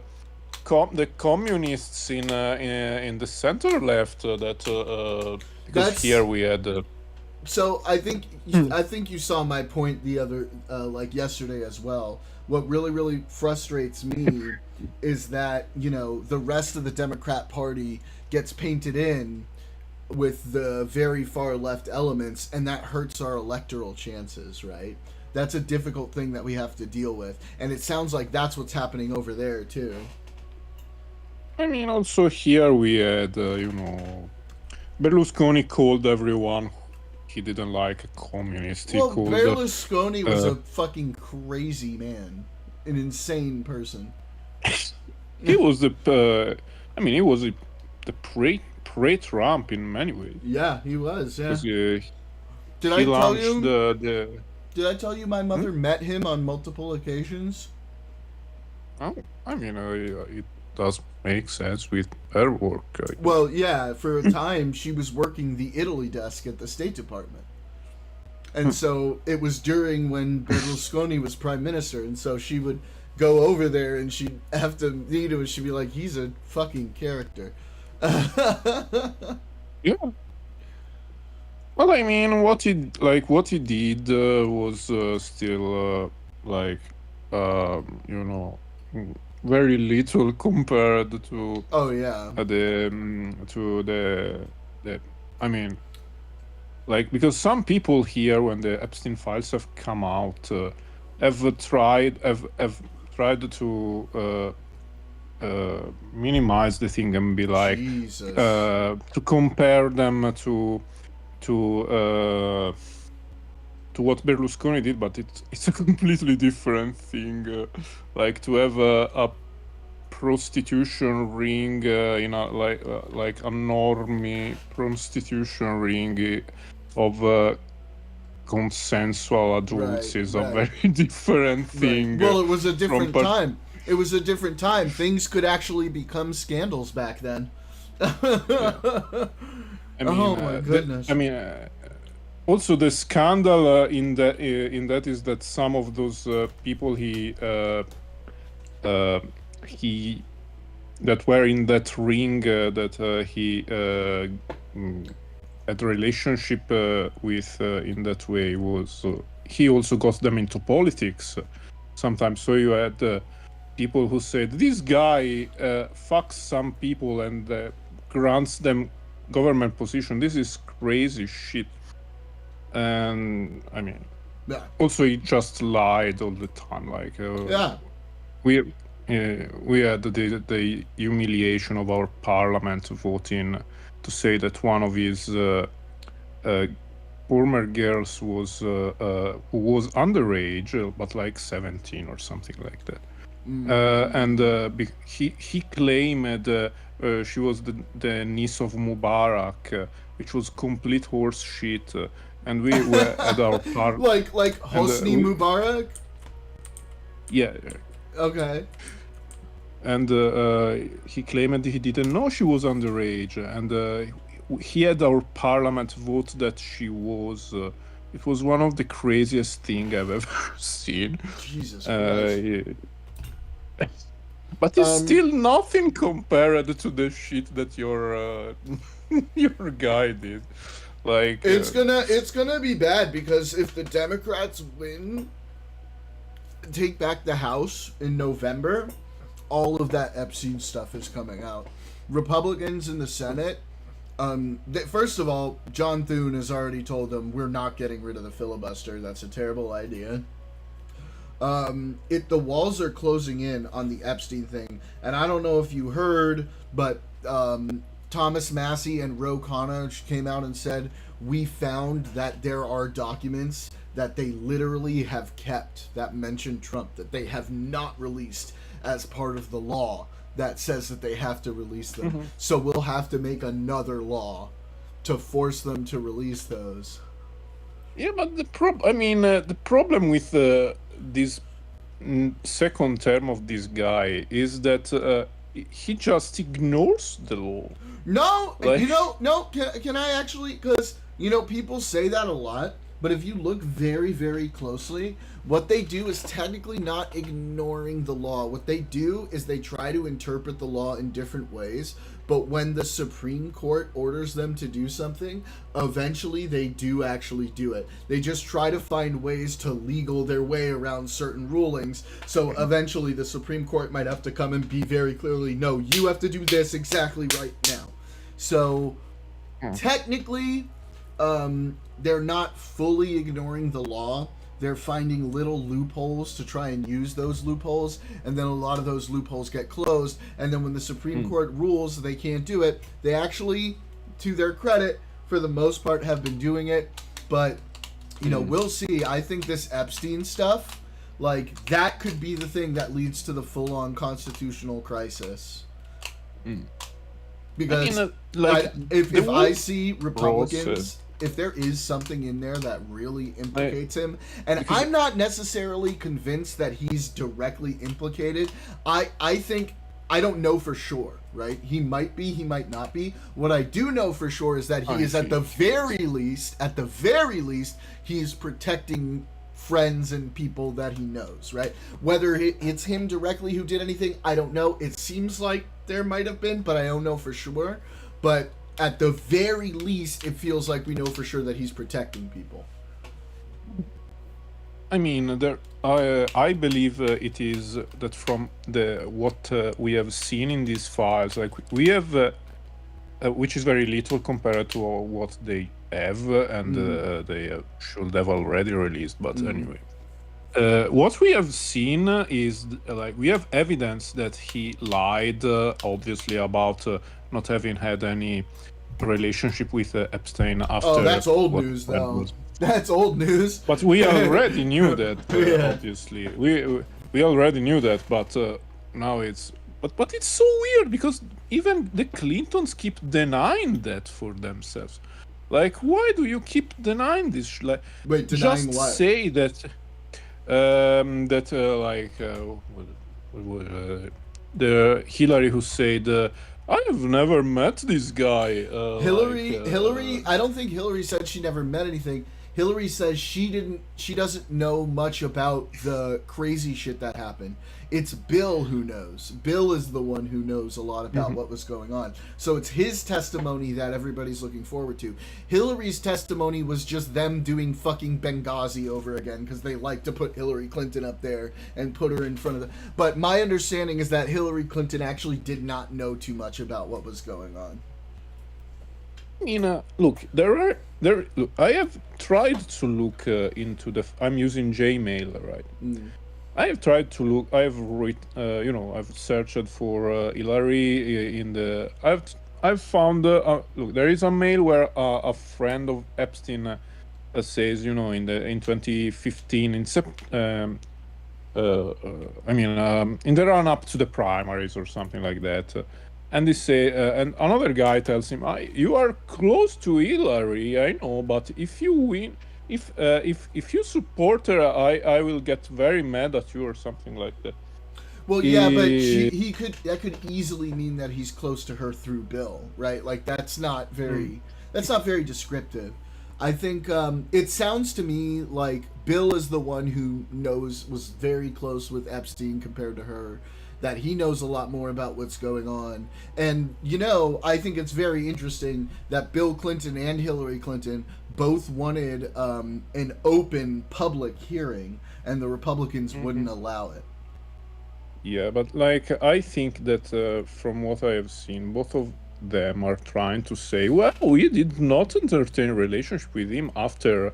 communists in the center left? Because here we had. So I think you saw my point the other yesterday as well. What really frustrates me is that, the rest of the Democrat Party gets painted in with the very far left elements, and that hurts our electoral chances, right? That's a difficult thing that we have to deal with, and it sounds like that's what's happening over there too. I mean, also here we had, Berlusconi called everyone he didn't like a communist. Berlusconi was a fucking crazy man, an insane person. He was the pre-Trump in many ways. Yeah, he was. Yeah. Did I tell you? Did I tell you my mother met him on multiple occasions? Oh, I mean, it does make sense with her work. Well, yeah, for a time she was working the Italy desk at the State Department. And so it was during when Berlusconi was prime minister, and so she would go over there and she'd have to meet him and she'd be like, he's a fucking character. Yeah. Well, I mean, what he did was still you know, very little compared to Oh yeah. the I mean, like, because some people here, when the Epstein files have come out, have tried to minimize the thing and be like, Jesus. to compare them to what Berlusconi did, but it's a completely different thing. Like, to have a prostitution ring in a like a normie prostitution ring of consensual adults Right, is a right. very different Right. thing. Well, it was a From different time. It was a different time. Things could actually become scandals back then. I mean, oh my goodness. also the scandal in that is that some of those people he that were in that ring that he had a relationship with in that way was he also got them into politics sometimes. So you had people who said this guy fucks some people and grants them government position. This is crazy shit. And I mean, yeah. Also he just lied all the time. Like yeah. We had the humiliation of our parliament voting to say that one of his former girls was who was underage, but like 17 or something like that. And he claimed she was the niece of Mubarak, which was complete horse shit. And we were at our park. like Hosni Mubarak. Yeah. Okay. And he claimed he didn't know she was underage, and he had our parliament vote that she was. It was one of the craziest thing I've ever seen. Jesus Christ. But it's still nothing compared to the shit that your your guy did. Like it's gonna be bad, because if the Democrats take back the House in November, all of that Epstein stuff is coming out. Republicans in the Senate, first of all, John Thune has already told them we're not getting rid of the filibuster. That's a terrible idea. The walls are closing in on the Epstein thing, and I don't know if you heard, but Thomas Massey and Ro Khanna came out and said, we found that there are documents that they literally have kept that mention Trump, that they have not released as part of the law that says that they have to release them. Mm-hmm. So we'll have to make another law to force them to release those. Yeah, but the problem with this second term of this guy is that he just ignores the law. No, no. Can I actually? Because people say that a lot, but if you look very, very closely, what they do is technically not ignoring the law. What they do is they try to interpret the law in different ways, but when the Supreme Court orders them to do something, eventually they do actually do it. They just try to find ways to legal their way around certain rulings, so eventually the Supreme Court might have to come and be very clearly, no, you have to do this exactly right now. So, technically, they're not fully ignoring the law. They're finding little loopholes to try and use those loopholes, and then a lot of those loopholes get closed, and then when the Supreme Court rules they can't do it, they actually, to their credit, for the most part have been doing it, but, we'll see. I think this Epstein stuff, like, that could be the thing that leads to the full-on constitutional crisis. Because if I see Republicans... if there is something in there that really implicates him, and I'm not necessarily convinced that he's directly implicated, I think, I don't know for sure, right? He might be, he might not be. What I do know for sure is that he is at the very least, he is protecting friends and people that he knows, right? Whether it's him directly who did anything, I don't know. It seems like there might have been, but I don't know for sure. But at the very least, it feels like we know for sure that he's protecting people. I mean, I believe it is that from what we have seen in these files, like we have, which is very little compared to what they have, and they should have already released. But anyway, what we have seen is like we have evidence that he lied, obviously, about not having had any relationship with Epstein after. Oh, that's old news, though. That's old news. But we already knew that. Yeah. Obviously, we already knew that. But now it's. But it's so weird because even the Clintons keep denying that for themselves. Like, why do you keep denying this? Like, wait, denying just what? say that. The Hillary who said, "I have never met this guy." Hillary. I don't think Hillary said she never met anything. Hillary says she doesn't know much about the crazy shit that happened. It's Bill who knows. Bill is the one who knows a lot about what was going on. So it's his testimony that everybody's looking forward to. Hillary's testimony was just them doing fucking Benghazi over again because they like to put Hillary Clinton up there and put her in front of the... But my understanding is that Hillary Clinton actually did not know too much about what was going on. Look, look, I have tried to look into the. I'm using Gmail, right? I have tried to look. I've I've searched for Hillary in the. I've found. Look, there is a mail where a friend of Epstein says, in 2015 in in the run up to the primaries or something like that. And they say, and another guy tells him, "You are close to Hillary, I know, but if you win, if you support her, I will get very mad at you," or something like that. Well, yeah, but that could easily mean that he's close to her through Bill, right? Like that's not very descriptive. I think it sounds to me like Bill is the one who was very close with Epstein compared to her. That he knows a lot more about what's going on. And, I think it's very interesting that Bill Clinton and Hillary Clinton both wanted an open public hearing, and the Republicans wouldn't allow it. Yeah, but, I think that from what I have seen, both of them are trying to say, well, we did not entertain a relationship with him after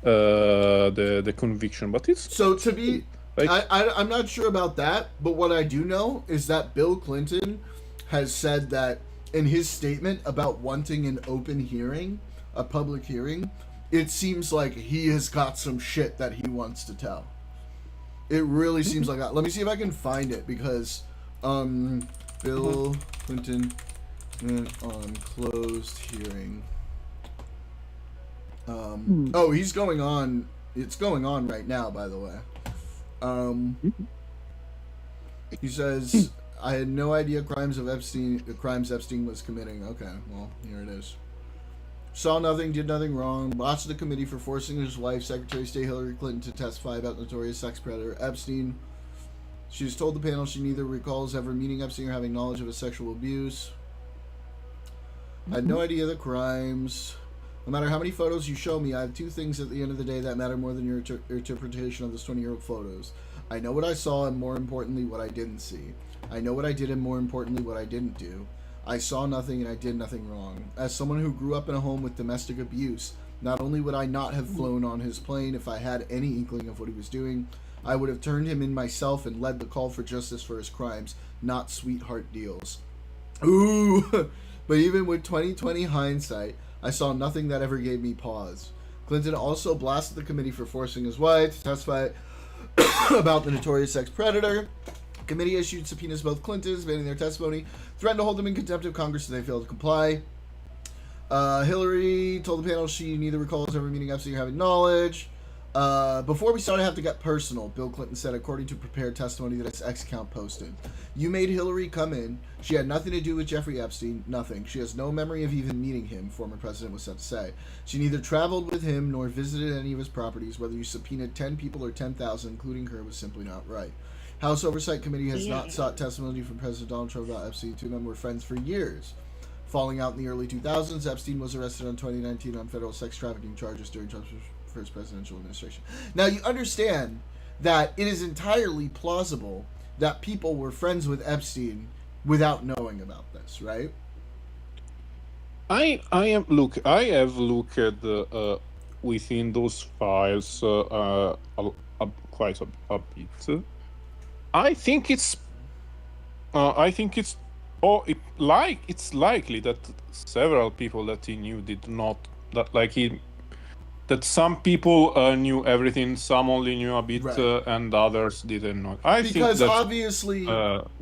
the conviction, but it's... So, to be... I'm not sure about that, but what I do know is that Bill Clinton has said that in his statement about wanting an open hearing, a public hearing, it seems like he has got some shit that he wants to tell. It really seems like that. Let me see if I can find it, because Bill Clinton went on closed hearing. Oh, he's going on. It's going on right now, by the way. He says, "I had no idea the crimes Epstein was committing." Okay, well, here it is. Saw nothing, did nothing wrong. Lost the committee for forcing his wife, Secretary of State Hillary Clinton, to testify about notorious sex predator Epstein. She has told the panel she neither recalls ever meeting Epstein or having knowledge of his sexual abuse. I had no idea the crimes. No matter how many photos you show me, I have two things at the end of the day that matter more than your interpretation of those 20-year-old photos. I know what I saw, and more importantly, what I didn't see. I know what I did, and more importantly, what I didn't do. I saw nothing, and I did nothing wrong. As someone who grew up in a home with domestic abuse, not only would I not have flown on his plane if I had any inkling of what he was doing, I would have turned him in myself and led the call for justice for his crimes, not sweetheart deals. Ooh! But even with 20/20 hindsight, I saw nothing that ever gave me pause. Clinton also blasted the committee for forcing his wife to testify about the notorious sex predator. The committee issued subpoenas to both Clintons, banning their testimony, threatened to hold them in contempt of Congress if they failed to comply. Hillary told the panel she neither recalls ever meeting Epstein or having knowledge. Before we started, I have to get personal, Bill Clinton said, according to prepared testimony that his X account posted. You made Hillary come in. She had nothing to do with Jeffrey Epstein, nothing. She has no memory of even meeting him, former president was said to say. She neither traveled with him nor visited any of his properties. Whether you subpoenaed 10 people or 10,000, including her, was simply not right. House Oversight Committee has not sought testimony from President Donald Trump about Epstein. Two men were friends for years. falling out in the early 2000s. Epstein was arrested in 2019 on federal sex trafficking charges during Trump's first presidential administration. Now, you understand that it is entirely plausible that people were friends with Epstein without knowing about this, right? I have looked at the within those files quite a bit. I think it's it's likely that several people that he knew did not that some people knew everything, some only knew a bit, Right. and others didn't know. I think Because that's obviously,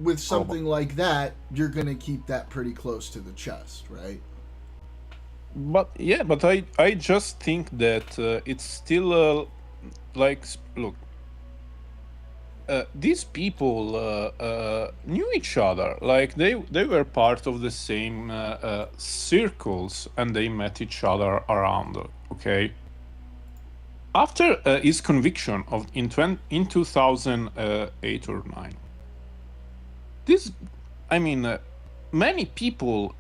with something like that, you're going to keep that pretty close to the chest, right? But I just think that it's still look, these people knew each other. Like they were part of the same circles, and they met each other around. Okay. After his conviction in 2008 or 9, many people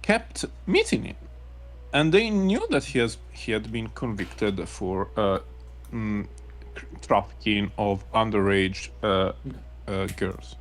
kept meeting him, and they knew that he had been convicted for trafficking of underage girls.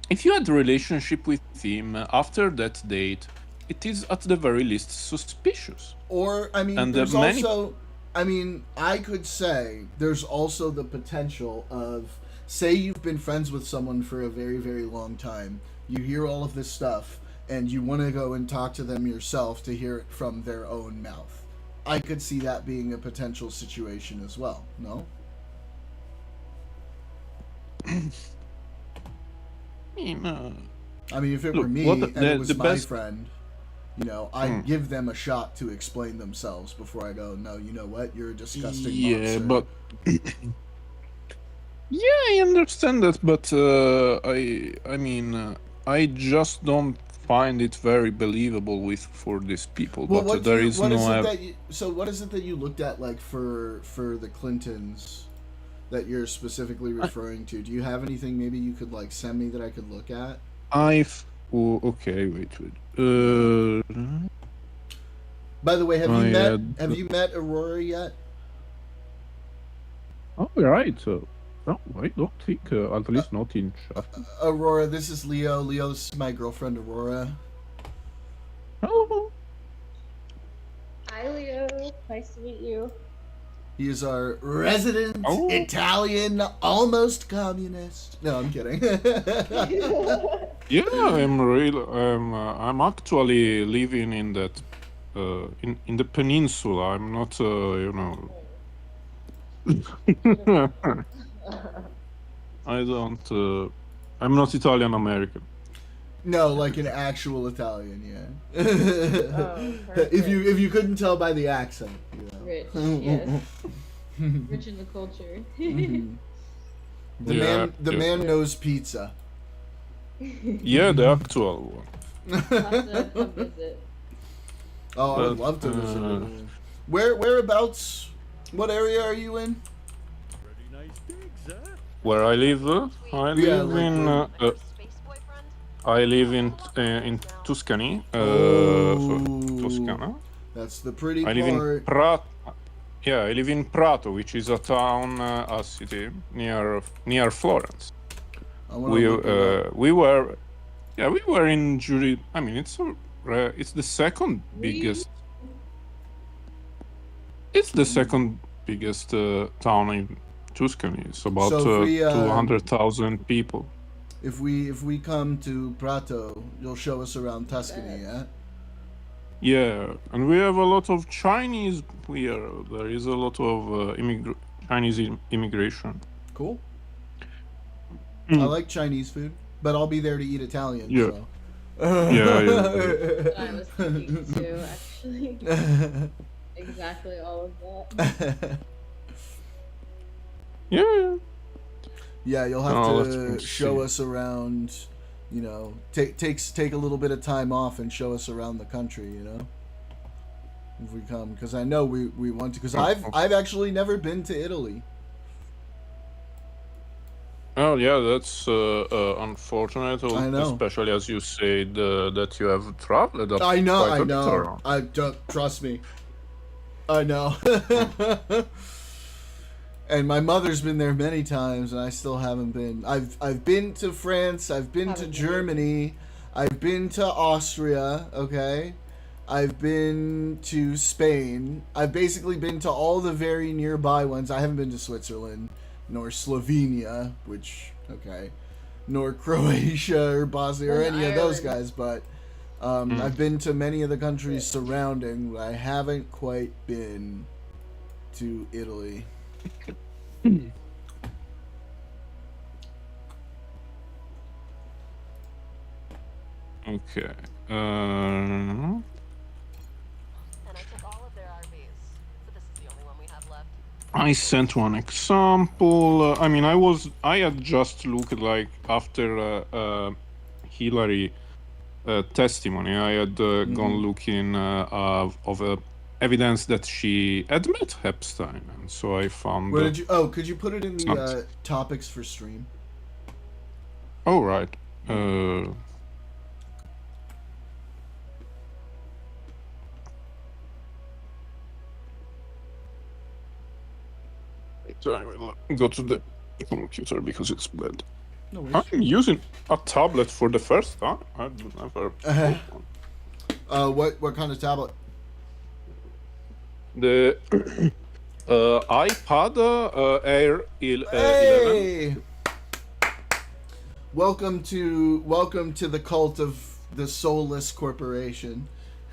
If you had a relationship with him after that date, it is at the very least suspicious. Or, there's also, I could say there's also the potential of, say you've been friends with someone for a very, very long time, you hear all of this stuff, and you want to go and talk to them yourself to hear it from their own mouth. I could see that being a potential situation as well, no? If it were me and it was my friend, I'd give them a shot to explain themselves before I go, no, you know what, you're a disgusting monster. But I understand that, but I just don't find it very believable for these people. Well, but so what is it that you looked at, like, for the Clintons that you're specifically referring to? Do you have anything maybe you could, like, send me that I could look at? Okay, wait. By the way, have you met Aurora yet? Oh, right. No, I don't think, at least not in chat. Aurora, this is Leo. Leo, this is my girlfriend, Aurora. Oh. Hi, Leo. Nice to meet you. He is our resident Italian, almost communist. No, I'm kidding. Yeah, I'm actually living in that, in the peninsula. I'm not, I'm not Italian American. No, like an actual Italian, yeah. If you couldn't tell by the accent, Rich, yes. Rich in the culture. The man knows pizza. Yeah, the actual one. Come visit. Oh, I would love to visit. Whereabouts? What area are you in? Where I live? I live in Tuscany. Toscana. That's the pretty I live part. in Prato. Yeah, I live in Prato, which is a town, a city near Florence. We were in jury. It's the second biggest. It's the second biggest town in Tuscany. It's about 200,000 people. If we come to Prato, you'll show us around Tuscany, yeah? Yeah, and we have a lot of Chinese here. There is a lot of Chinese immigration. Cool. I like Chinese food, but I'll be there to eat Italian. Yeah. So. I was thinking too, actually. Exactly all of that. Yeah. Yeah, you'll have to show us around. Take a little bit of time off and show us around the country. If we come, because I know we want to. Because I've actually never been to Italy. Oh yeah, that's unfortunate. I know. Especially as you said that you have traveled up I know, quite I a bit know. around. I don't trust me. I know. And my mother's been there many times, and I still haven't been. I've been to France. I've been to Germany. I've been to Austria. Okay. I've been to Spain. I've basically been to all the very nearby ones. I haven't been to Switzerland, nor Slovenia, which okay, nor Croatia or Bosnia or Or any of those Ireland. guys. But I've been to many of the countries surrounding. I haven't quite been to Italy. Okay. And I took all of their RVs, but this is the only one we have left. I sent one example. I mean, I had just looked like after Hillary testimony. I had gone looking of evidence that she had met Epstein, and so I found. Where did you? Oh, could you put it in the something. topics for stream? Oh right. So I will go to the computer because it's bad. No worries. I'm using a tablet for the first time. I've never. What kind of tablet? The iPad Air 11. Hey! Welcome to the cult of the soulless corporation.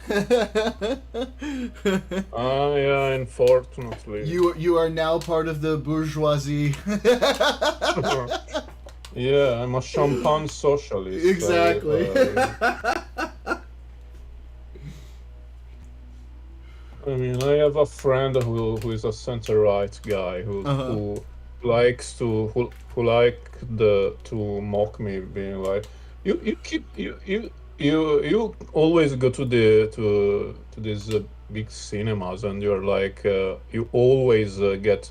Yeah, unfortunately. You are now part of the bourgeoisie. Yeah, I'm a champagne socialist. Exactly. I mean, I have a friend who is a center right guy who likes to to mock me, being like, you always go to these big cinemas and you're like you always get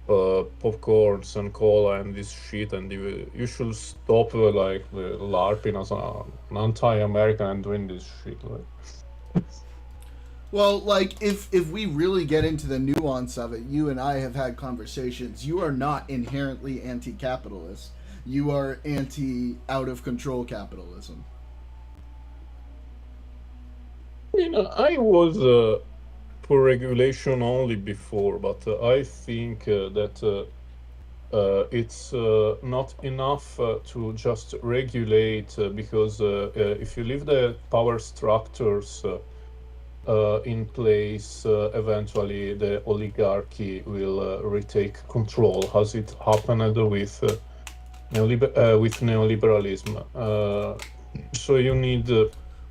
popcorns and cola and this shit, and you should stop like LARPing as an anti-American and doing this shit like. Well, like if we really get into the nuance of it, you and I have had conversations. You are not inherently anti-capitalist. You are anti out of control capitalism. You know, I was for regulation only before, but I think that it's not enough to just regulate because if you leave the power structures in place, eventually the oligarchy will retake control, as it happened with neoliberalism. So you need.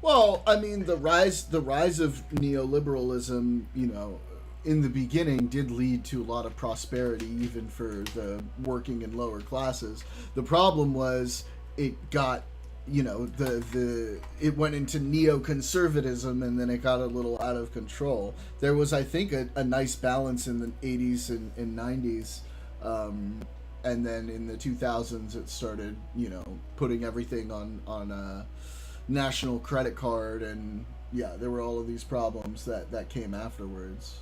Well, I mean, the rise of neoliberalism, you know, in the beginning did lead to a lot of prosperity, even for the working and lower classes. The problem was it got, you know, it went into neoconservatism, and then it got a little out of control. There was, I think, a nice balance in the 80s and 90s. And then in the 2000s, it started, you know, putting everything on national credit card, and yeah, there were all of these problems that came afterwards.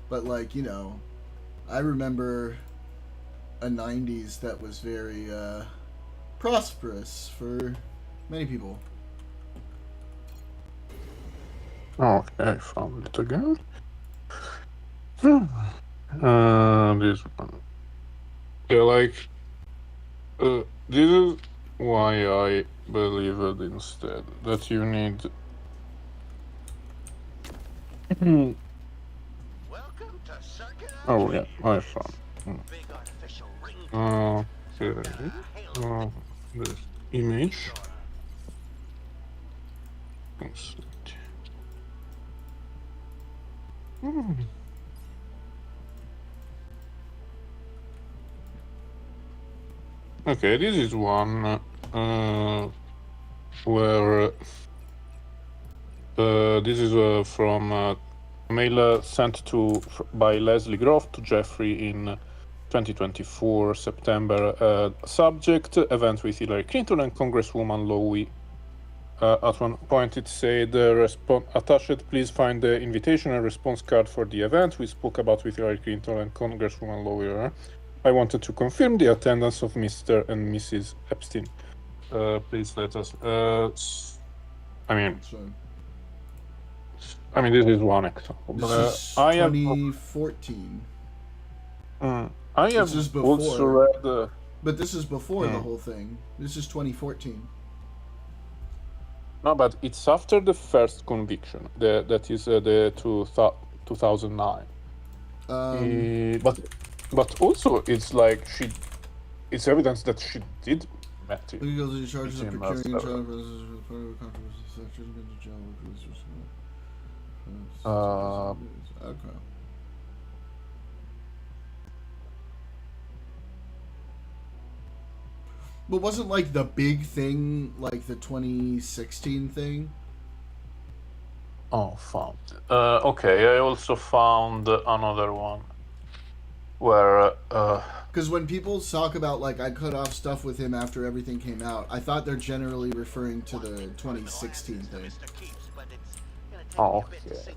But like, you know, I remember a 90s that was very prosperous for many people. Okay, found it again. This one. Yeah, like, this is why I believe it instead, that you need. Oh yeah, I found. Okay. This image. Okay, this is one where This is from a mail sent by Leslie Groff to Jeffrey in 2024 September. Subject: event with Hillary Clinton and Congresswoman Lowy. At one point it said, attached, please find the invitation and response card for the event we spoke about with Hillary Clinton and Congresswoman Lowy. I wanted to confirm the attendance of Mr. and Mrs. Epstein. Please let us. I mean, this is one example. This is 2014. I have This is also before. read. But this is before the whole thing. This is 2014. No, but it's after the first conviction. That is the 2009. But also it's like it's evidence that she did met him. He goes into charges of Him procuring as, and trial versus part of a controversy section into jail. Okay. But wasn't like the big thing like the 2016 thing? Oh, found. Okay, I also found another one where. Because when people talk about like I cut off stuff with him after everything came out, I thought they're generally referring to the 2016 thing. Oh, okay.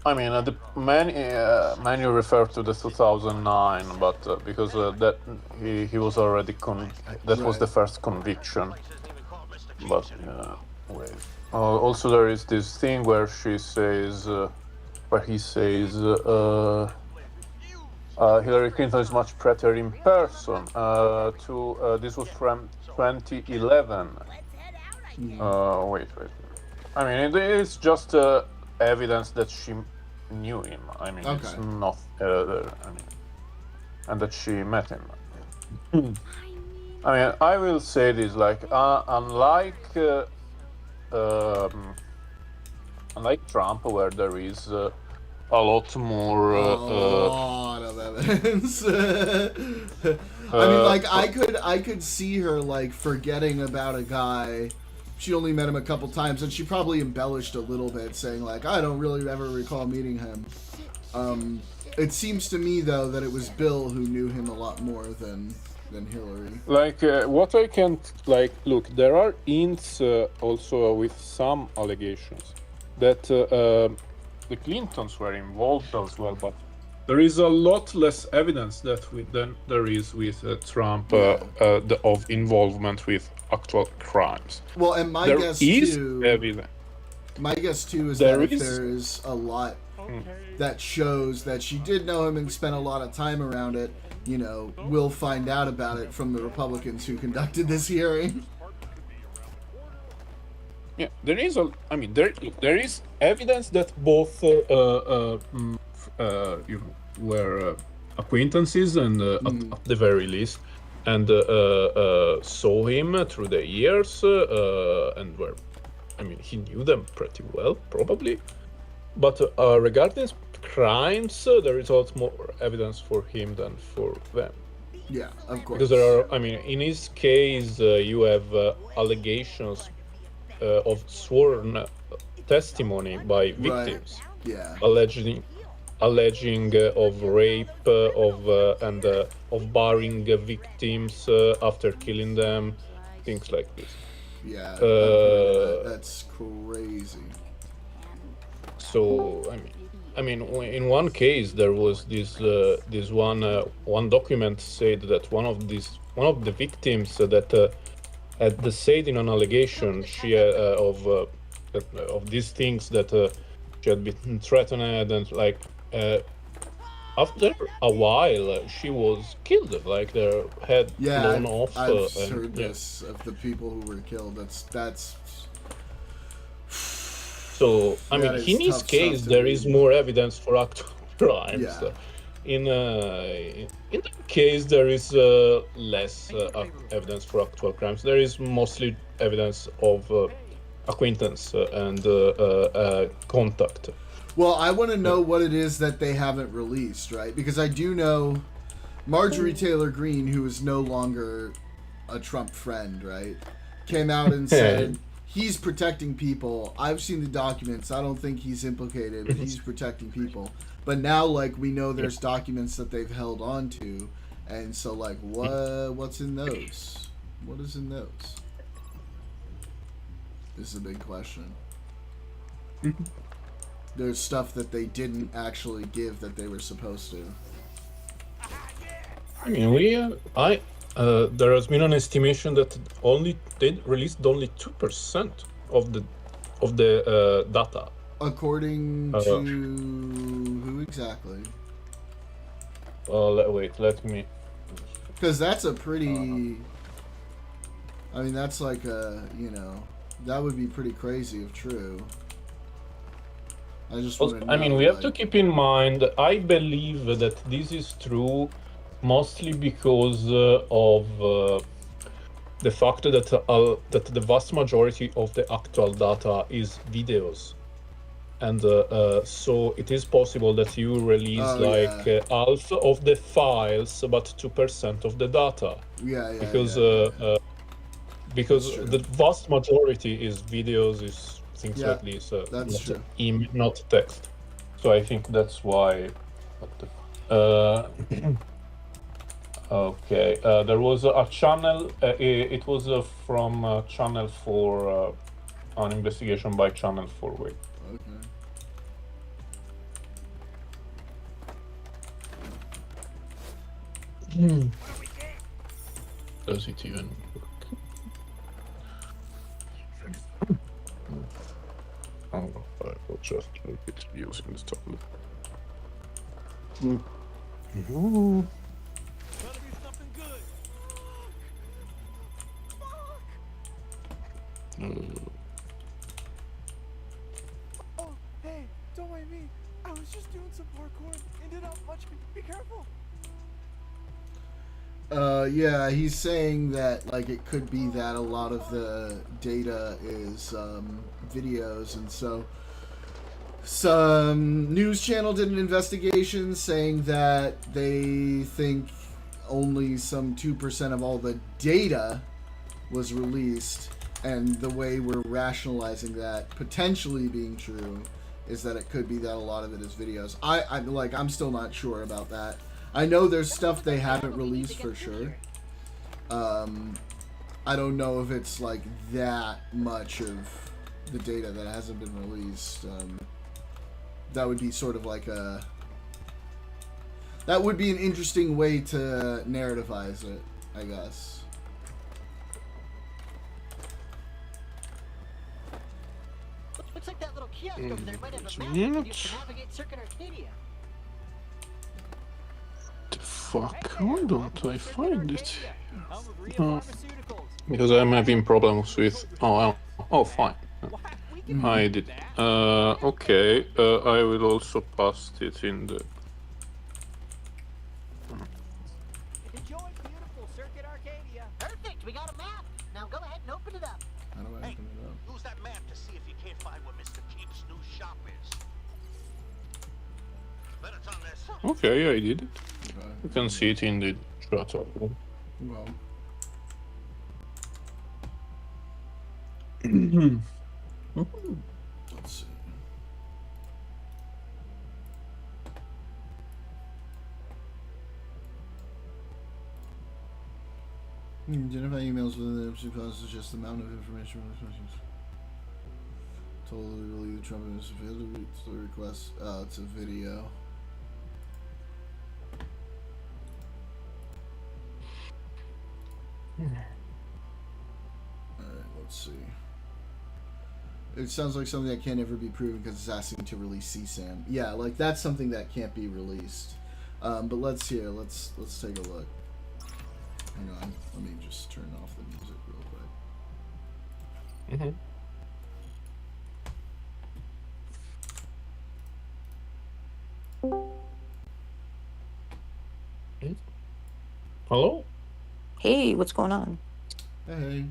I mean, the menu referred to the 2009, but because that he was already that was the first conviction. But wait. Also, there is this thing where she says, where he says, Hillary Clinton is much prettier in person. This was from 2011. Wait. I mean, it's just evidence that she knew him. I mean, it's not. And that she met him. I mean, I will say this: like, unlike Trump, where there is a lot more. A lot of evidence. I mean, like, I could see her like forgetting about a guy. She only met him a couple times, and she probably embellished a little bit, saying like, "I don't really ever recall meeting him." It seems to me though that it was Bill who knew him a lot more than Hillary. Like what I can look, there are hints also with some allegations that the Clintons were involved as well, but there is a lot less evidence than there is with Trump of involvement with actual crimes. Well, and my guess too is that if there is a lot that shows that she did know him and spent a lot of time around it, you know, we'll find out about it from the Republicans who conducted this hearing. Yeah, there is there is evidence that both were acquaintances and at the very least, and saw him through the years and were, I mean, he knew them pretty well, probably. But regarding crimes, there is a lot more evidence for him than for them. Yeah, of course. Because there are, I mean, in his case, you have allegations of sworn testimony by victims, alleging of rape, of barring victims after killing them, things like this. Yeah, that's crazy. So I mean, in one case there was this one document said that one of the victims that had said in an allegation she of these things that she had been threatened and like after a while she was killed, like their head blown off. I've heard this of the people who were killed. That's. So I mean, in his case, there is more evidence for actual crimes. Yeah. In that case, there is less evidence for actual crimes. There is mostly evidence of acquaintance and contact. Well, I want to know what it is that they haven't released, right? Because I do know Marjorie Taylor Greene, who is no longer a Trump friend, right, came out and said he's protecting people. I've seen the documents. I don't think he's implicated, but he's protecting people. But now, like, we know there's documents that they've held on to, and so, like, what's in those? What is in those? This is a big question. There's stuff that they didn't actually give that they were supposed to. I mean, there has been an estimation that they released only 2% of the data. According to who exactly? Wait, let me. Because that's a pretty. I mean, that's like a, that would be pretty crazy if true. I just want to know, I mean, we have to keep in mind, I believe that this is true mostly because of the fact that the vast majority of the actual data is videos. And so it is possible that you release half of the files, but 2% of the data. Because the vast majority is videos, is things like this, not text. So I think that's why. Okay, there was a channel. It was from Channel 4, an investigation by Channel 4. Wait. Okay. Does it even work? Oh, I will just make it using the tablet. Oh, hey, don't mind me. I was just doing some parkour. Ended up watching me. Be careful. Yeah, he's saying that, like, it could be that a lot of the data is videos, and so some news channel did an investigation saying that they think only some 2% of all the data was released, and the way we're rationalizing that potentially being true is that it could be that a lot of it is videos. I'm still not sure about that. I know there's stuff they haven't released for sure. I don't know if it's like that much of the data that hasn't been released. That would be sort of like a... That would be an interesting way to narrativize it, I guess. Looks like that little kiosk over there might have a map you can use to navigate Circuit Arcadia. Fuck, why don't I find it? Because I'm having problems with... Oh, fine. I did. Okay, I will also paste it in the... Enjoy beautiful Circuit Arcadia. Perfect, we got a map. Now go ahead and open it up. How do I open it up? Use that map to see if you can't find where Mr. Keep's new shop is. Bet it's on this. Okay, I did it. You can see it in the chat. Well. Let's see. Identify emails within the Epstein files is just the amount of information. Totally believe the Trump administration the request. It's a video. Alright, let's see. It sounds like something that can't ever be proven because it's asking to release CSAM. Yeah, like that's something that can't be released. But let's take a look. Hang on, let me just turn off the music real quick. Hello? Hey, what's going on? Hey.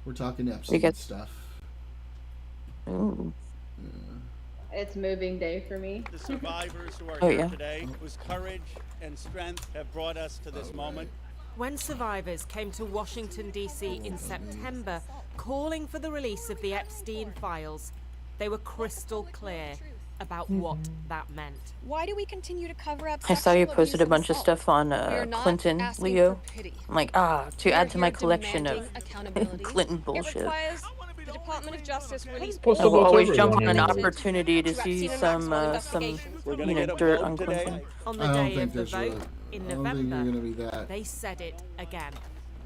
We're talking Epstein stuff. Ooh. It's moving day for me. The survivors who are Oh, here yeah. today, whose courage and strength have brought us to this moment. When survivors came to Washington, D.C. in September, calling for the release of the Epstein files, they were crystal clear about what that meant. Why do we continue to cover up I saw you sexual posted abuse a and bunch of assault? stuff on We are not Clinton, asking Leo. for pity. I'm like, to We are add to my here collection of demanding accountability. Clinton It bullshit. requires the Department of Justice release Post I will about always jump on everyone, an you know. opportunity to to see Epstein and some, Maxwell investigations. dirt on Clinton. On the I don't day think of the there's vote really- in I don't think November, you're gonna be that. they said it again.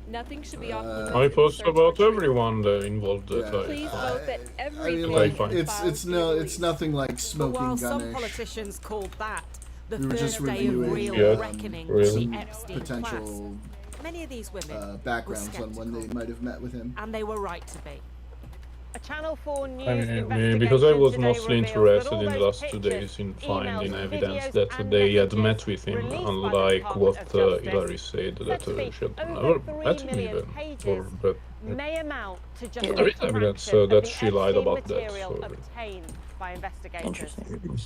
Nothing should be off limits. I post about everyone involved that I Please find. vote that I everything mean, like, fine. it's nothing like But smoking while some gunish. politicians called that the We were just first day of reviewing real reckoning with really. the Epstein class, potential many of these women were backgrounds on when they might have met with him. and they were right to be. A Channel 4 News I mean, investigation because I was today mostly reveals interested that all in the those last 2 pictures, days in emails, finding evidence videos that and they had messages met with him, released by the unlike Department what of Justice Hillary said said that to be she had over never 3 met him million even. pages But may amount to just there is a evidence fraction of that the she lied Epstein about that. material So obtained by investigators. Interesting.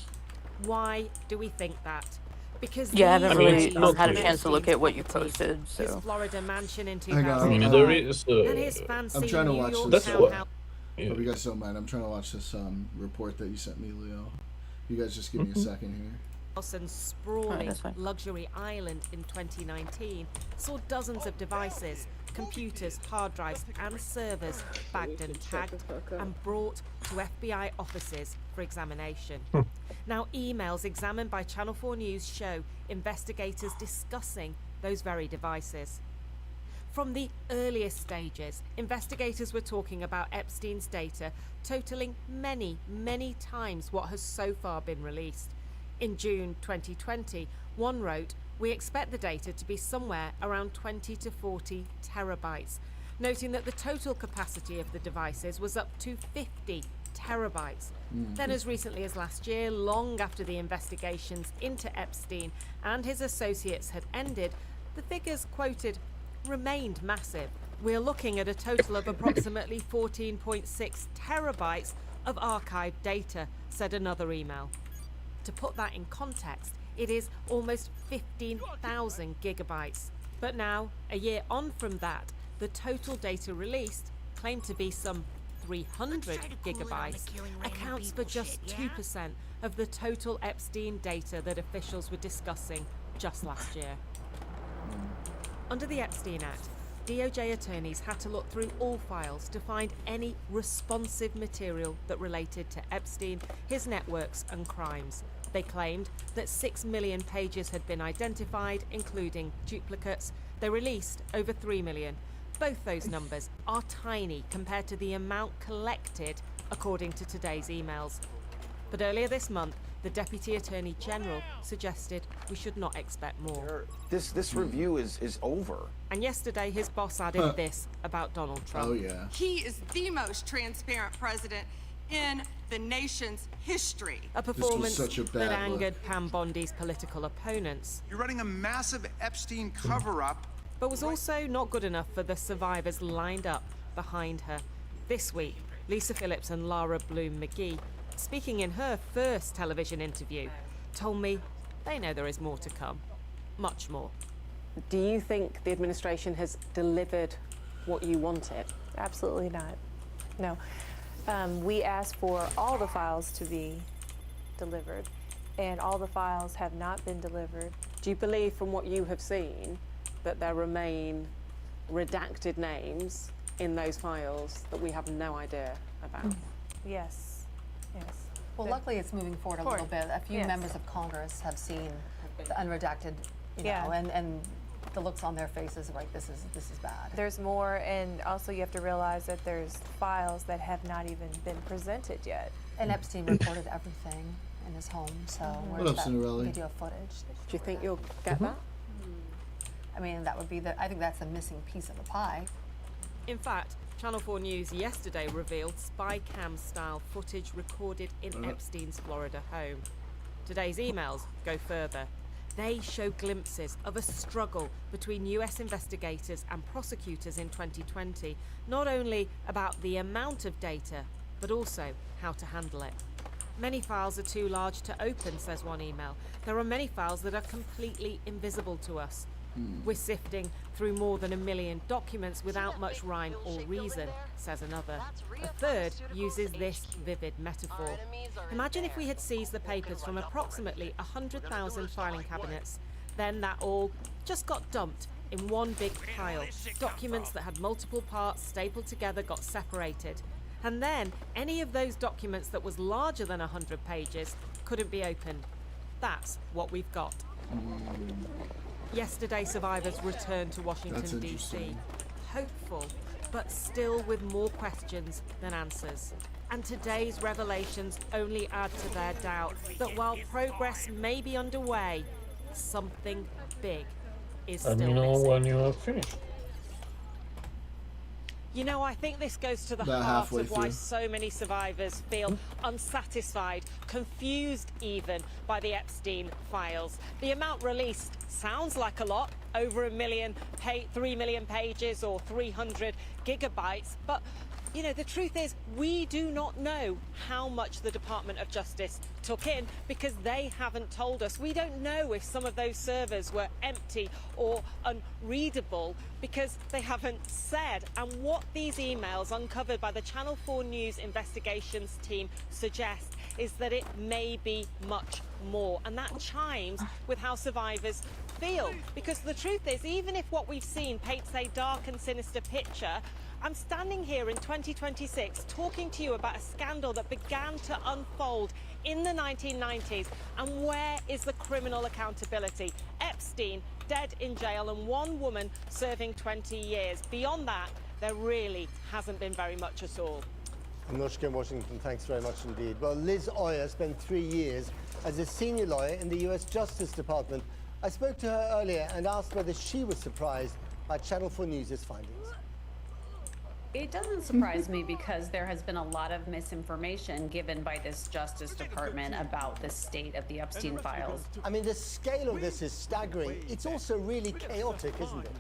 Why do we think that? Because Yeah, I haven't these really images had a of chance to look at what you Epstein's posted, his so. Florida mansion in Hang on, 2009, there is, and his fancy I'm trying to New watch York this. townhouse. Hope you guys don't mind. I'm trying to watch this report that you sent me, Leo. You guys just give me a second here. And sprawling that's fine. luxury island in 2019 saw dozens of devices, computers, hard drives, and servers bagged and tagged and brought to FBI offices for examination. Now, emails examined by Channel 4 News show investigators discussing those very devices. From the earliest stages, investigators were talking about Epstein's data totaling many, many times what has so far been released. In June 2020, one wrote, "We expect the data to be somewhere around 20 to 40 terabytes," noting that the total capacity of the devices was up to 50 terabytes. Then as recently as last year, long after the investigations into Epstein and his associates had ended, the figures quoted remained massive. We're looking at a total of approximately 14.6 terabytes of archived data, said another email. To put that in context, it is almost 15,000 gigabytes. But now, a year on from that, the total data released, claimed to be some 300 gigabytes, accounts for just 2% of the total Epstein data that officials were discussing just last year. Under the Epstein Act, DOJ attorneys had to look through all files to find any responsive material that related to Epstein, his networks, and crimes. They claimed that 6 million pages had been identified, including duplicates. They released over 3 million. Both those numbers are tiny compared to the amount collected, according to today's emails. But earlier this month, the Deputy Attorney General suggested we should not expect more. This review is over. And yesterday, his boss added this about Donald Trump. Oh, yeah. He is the most transparent president in the nation's history. A performance such a that bad look. angered Pam Bondi's political opponents, You're running a massive Epstein cover-up. but was also not good enough for the survivors lined up behind her. This week, Lisa Phillips and Lara Bloom McGee, speaking in her first television interview, told me they know there is more to come. Much more. Do you think the administration has delivered what you wanted? Absolutely not. No. We asked for all the files to be delivered, and all the files have not been delivered. Do you believe from what you have seen that there remain redacted names in those files that we have no idea about? Yes. Yes. Well, luckily it's moving forward a little bit. A few members of Congress have seen the unredacted, you know, and the looks on their faces like this is bad. There's more, and also you have to realize that there's files that have not even been presented yet. And Epstein recorded everything in his home, so where's up, that Cinderella? video footage? Do you think you'll get that? I mean, that would be I think that's the missing piece of the pie. In fact, Channel 4 News yesterday revealed spy cam style footage recorded in Epstein's Florida home. Today's emails go further. They show glimpses of a struggle between US investigators and prosecutors in 2020, not only about the amount of data, but also how to handle it. Many files are too large to open, says one email. There are many files that are completely invisible to us. We're sifting through more than 1 million documents without much rhyme or reason, says another. A third uses this vivid metaphor. Imagine if we had seized the papers from approximately 100,000 filing cabinets. Then that all just got dumped in one big pile. Documents that had multiple parts stapled together got separated. And then any of those documents that was larger than 100 pages couldn't be opened. That's what we've got. Yesterday, survivors returned to Washington, D.C. Hopeful, but still with more questions than answers. And today's revelations only add to their doubt that while progress may be underway, something big is still Let me know missing. when you have finished. You know, I think this goes to the About heart halfway of why through. so many survivors feel unsatisfied, confused even, by the Epstein files. The amount released sounds like a lot, over 3 million pages or 300 gigabytes, but you know, the truth is, we do not know how much the Department of Justice took in because they haven't told us. We don't know if some of those servers were empty or unreadable because they haven't said. And what these emails uncovered by the Channel 4 News investigations team suggest is that it may be much more. And that chimes with how survivors feel. Because the truth is, even if what we've seen paints a dark and sinister picture, I'm standing here in 2026 talking to you about a scandal that began to unfold in the 1990s. And where is the criminal accountability? Epstein dead in jail and one woman serving 20 years. Beyond that, there really hasn't been very much at all. Anushka in Washington, thanks very much indeed. Well, Liz Oyer spent 3 years as a senior lawyer in the US Justice Department. I spoke to her earlier and asked whether she was surprised by Channel 4 News' findings. It doesn't surprise me because there has been a lot of misinformation given by this Justice Department about the state of the Epstein files. I mean, the scale of this is staggering. It's also really chaotic, isn't it?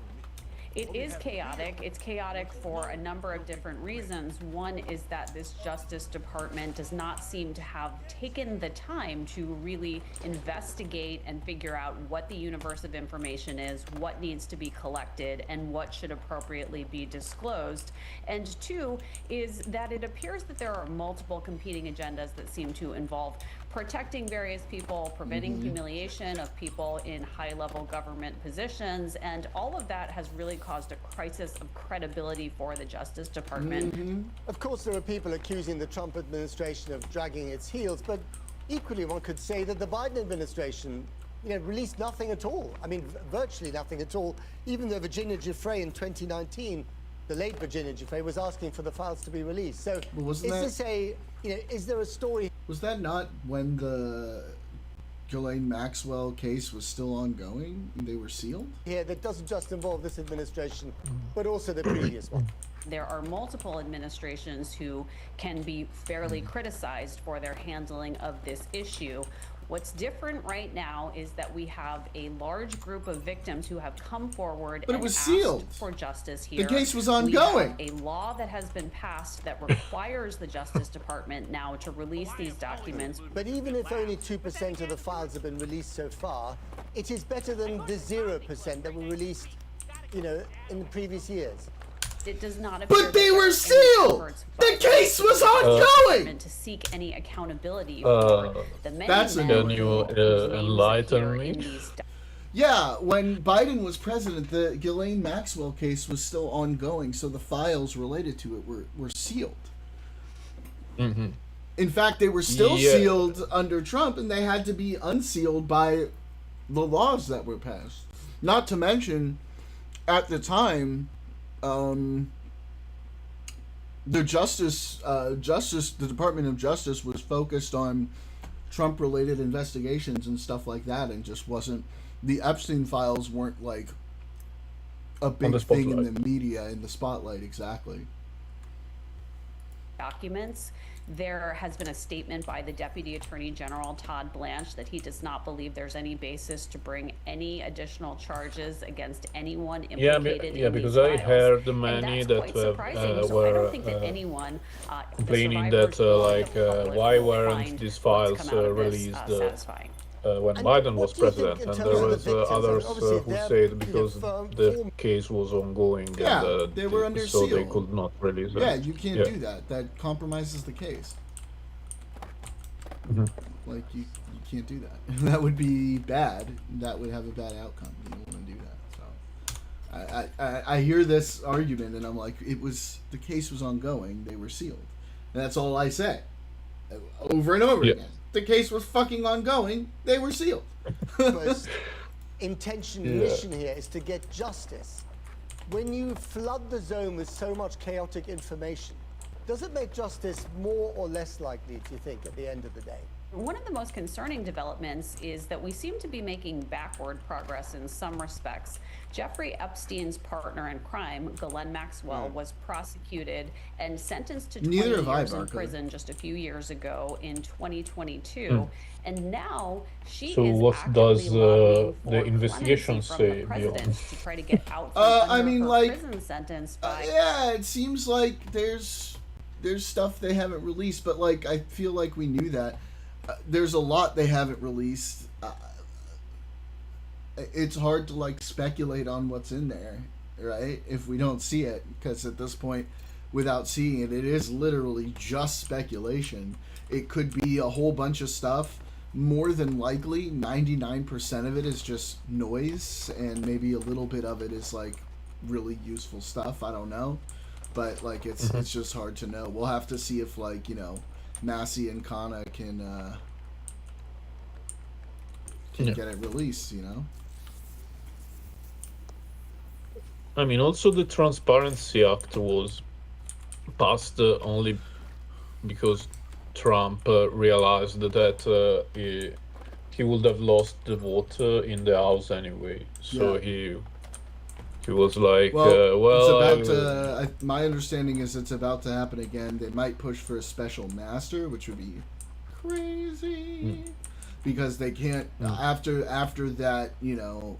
It is chaotic. It's chaotic for a number of different reasons. One is that this Justice Department does not seem to have taken the time to really investigate and figure out what the universe of information is, what needs to be collected, and what should appropriately be disclosed. And two is that it appears that there are multiple competing agendas that seem to involve protecting various people, preventing humiliation of people in high-level government positions, and all of that has really caused a crisis of credibility for the Justice Department. Of course, there are people accusing the Trump administration of dragging its heels, but equally one could say that the Biden administration, released nothing at all. I mean, virtually nothing at all, even though Virginia Giuffre in 2019, the late Virginia Giuffre, was asking for the files to be released. So is there a story? Was that not when the Ghislaine Maxwell case was still ongoing? They were sealed? Yeah, that doesn't just involve this administration, but also the previous one. There are multiple administrations who can be fairly criticized for their handling of this issue. What's different right now is that we have a large group of victims who have come forward But it and was asked sealed. for justice here. The case was ongoing. We have a law that has been passed that requires the Justice Department now to release these documents. But even if only 2% of the files have been released so far, it is better than the 0% that were released, in the previous years. It does not appear But they that were there are any sealed! efforts The by case was Department ongoing! to seek any accountability for the many That's men Can you enlighten me? Yeah, when Biden was president, the Ghislaine Maxwell case was still ongoing, so the files related to it were sealed. In fact, they were still sealed under Trump, and they had to be unsealed by the laws that were passed. Not to mention, at the time, the Department of Justice was focused on Trump-related investigations and stuff like that, and just wasn't. The Epstein files weren't like a big thing in the media, in the spotlight. Exactly. Documents. There has been a statement by the Deputy Attorney General, Todd Blanche, that he does not believe there's any basis to bring any additional charges against anyone implicated in because these I files. heard And many that's that quite surprising. So I don't think that anyone, complaining the that survivors or the public why will weren't find these what's files come out of this, released satisfying. when And Biden what was do you think president, in and terms there of the was victims? I mean, others obviously who they're, said you know, because the case was ongoing Yeah, and they were under so they seal. could not release it. Yeah, you can't do that. That compromises the case. Like you can't do that. That would be bad. That would have a bad outcome. You don't want to do that. So, I hear this argument and I'm like, the case was ongoing. They were sealed, and that's all I say, over and over again. The case was fucking ongoing. They were sealed. First intention, mission here is to get justice. When you flood the zone with so much chaotic information, does it make justice more or less likely, do you think, at the end of the day? One of the most concerning developments is that we seem to be making backward progress in some respects. Jeffrey Epstein's partner in crime, Ghislaine Maxwell, was prosecuted and sentenced to 20 years in prison just a few years ago in 2022. And now she So is what does lobbying for the investigation clemency from say the president beyond? to try to get out from I under mean, her like, prison sentence by yeah, it seems like there's stuff they haven't released, but like I feel like we knew that. There's a lot they haven't released. It's hard to like speculate on what's in there, right? If we don't see it, because at this point, without seeing it, it is literally just speculation. It could be a whole bunch of stuff. More than likely, 99% of it is just noise, and maybe a little bit of it is like really useful stuff. I don't know, but like it's just hard to know. We'll have to see if like, you know, Massey and Kana can get it released, you know? I mean, also the Transparency Act was passed only because Trump realized that he would have lost the vote in the House anyway. So he was like, it's about to. My understanding is it's about to happen again. They might push for a special master, which would be crazy, because they can't after that. You know,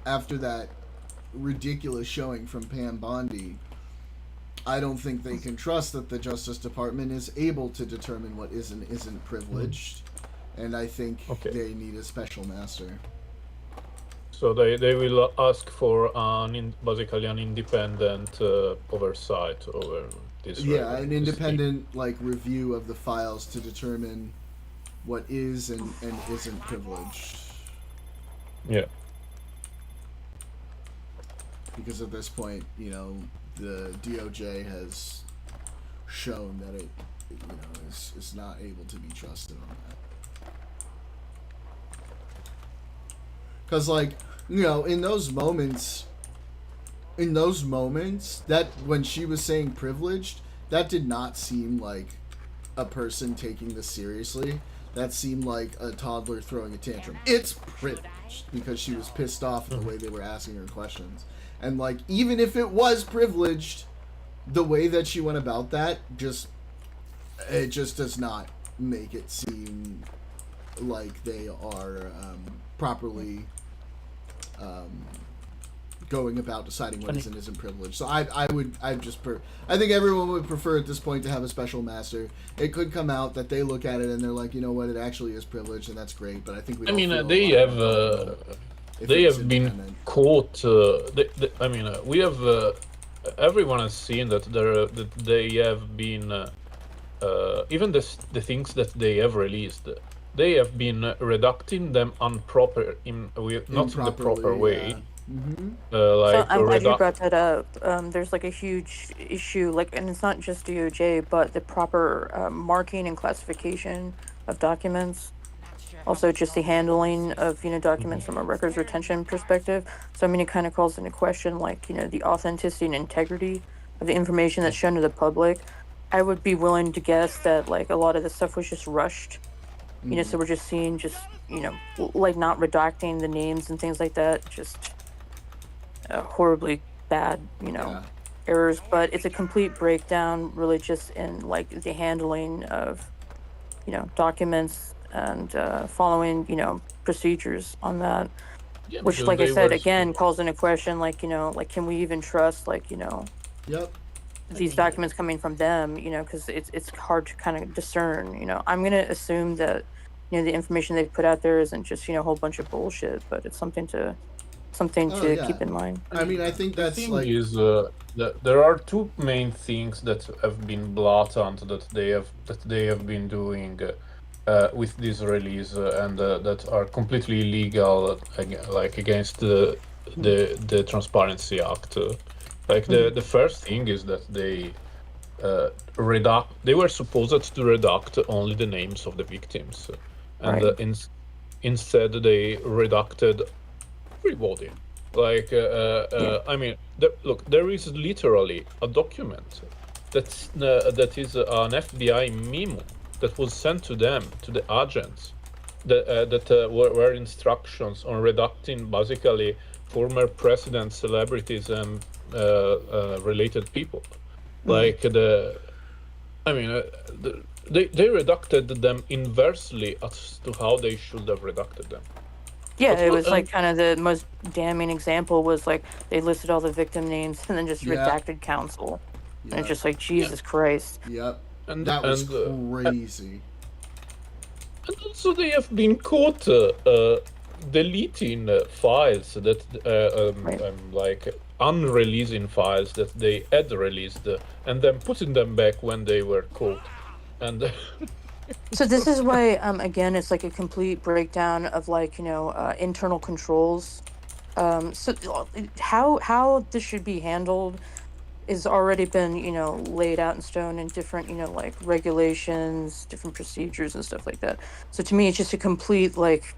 after that ridiculous showing from Pam Bondi, I don't think they can trust that the Justice Department is able to determine what is and isn't privileged, and I think they need a special master. So they will ask for basically an independent oversight over this. Yeah, an independent like review of the files to determine what is and isn't privileged. Yeah. Because at this point, you know, the DOJ has shown that it you know, is not able to be trusted on that. Because, like, you know, in those moments, that when she was saying privileged, that did not seem like a person taking this seriously. That seemed like a toddler throwing a tantrum. It's privileged, because she was pissed off at the way they were asking her questions. And, like, even if it was privileged, the way that she went about that just does not make it seem like they are properly going about deciding what is and isn't privileged. So I think everyone would prefer at this point to have a special master. It could come out that they look at it and they're like, you know what, it actually is privileged, and that's great. But I think we. I mean, they have been caught. I mean, we have. Everyone has seen that that they have been. Even the things that they have released, they have been reducting them not the proper way. Yeah. So I'm glad you brought that up. There's like a huge issue, like, and it's not just DOJ, but the proper marking and classification of documents. Also, just the handling of, you know, documents from a records retention perspective. So I mean, it kind of calls into question, like, you know, the authenticity and integrity of the information that's shown to the public. I would be willing to guess that like a lot of this stuff was just rushed. You know, so we're just seeing you know, like not redacting the names and things like that. Just horribly bad, you know, errors. But it's a complete breakdown, really, just in like the handling of, you know, documents and following, you know, procedures on that. Yeah, which, like I said, again, calls into question, like, you know, like, can we even trust, like, you know, these documents coming from them, you know, because it's hard to kind of discern, you know. I'm going to assume that the information they've put out there isn't just a whole bunch of bullshit, but it's something to keep in mind. I mean, I think The that's thing like is, there are two main things that have been blatant that they have been doing with this release and that are completely illegal, like against the Transparency Act. Like the first thing is that they were supposed to redact only the names of the victims, and Right. instead they redacted everybody. Like, I mean, look, there is literally a document that is an FBI memo that was sent to them, to the agents, that were instructions on redacting basically former presidents, celebrities, and related people. Like I mean, they redacted them inversely as to how they should have redacted them. Yeah, it was like kind of the most damning example was like they listed all the victim names and then just redacted counsel. And it's just like, Jesus Christ. Yep. That was crazy. And also they have been caught deleting files that like unreleasing files that they had released and then putting them back when they were caught. And so this is why again it's like a complete breakdown of like internal controls. So how this should be handled is already been laid out in stone in different like regulations, different procedures and stuff like that. So to me it's just a complete like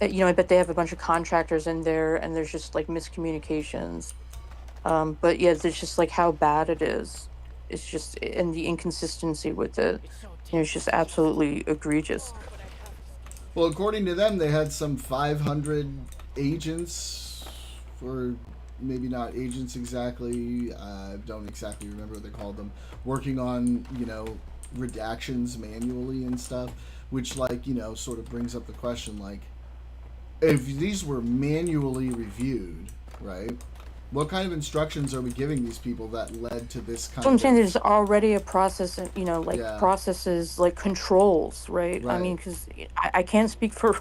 I bet they have a bunch of contractors in there and there's just like miscommunications. But yeah, there's just like how bad it is. It's just, and the inconsistency with it, it's just absolutely egregious. Well, according to them, they had some 500 agents, or maybe not agents exactly. I don't exactly remember what they called them, working on redactions manually and stuff, which like sort of brings up the question like, if these were manually reviewed, right? What kind of instructions are we giving these people that led to this kind So I'm of... saying there's already a process, processes, like controls, right? I mean, because I can't speak for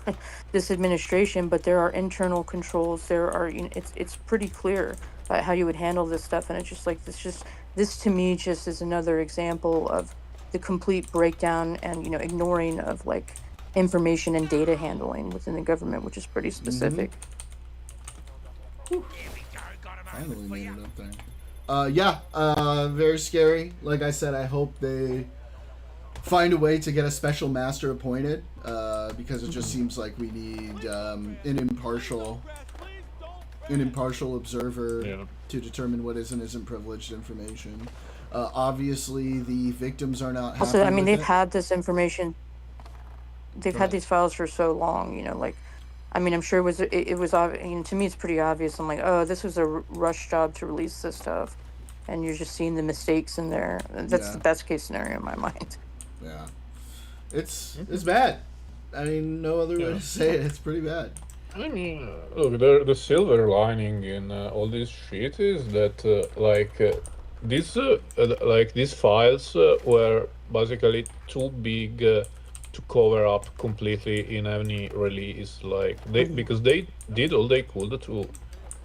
this administration, but there are internal controls. There are, it's pretty clear about how you would handle this stuff. And it's just like, this to me just is another example of the complete breakdown and, ignoring of like information and data handling within the government, which is pretty specific. Finally made it up there. Very scary. Like I said, I hope they find a way to get a special master appointed, because it just seems like we need an impartial observer to determine what is and isn't privileged information. Obviously, the victims are not happy Also, I mean, with they've had this information. They've had these files for so long, like, I mean, I'm sure it was obvious. To me, it's pretty obvious. I'm like, oh, this was a rush job to release this stuff, and you're just seeing the mistakes in there. That's the best case scenario in my mind. Yeah, it's bad. I mean, no other way to say it. It's pretty bad. I mean, look, the silver lining in all this shit is that these files were basically too big to cover up completely in any release. Like because they did all they could to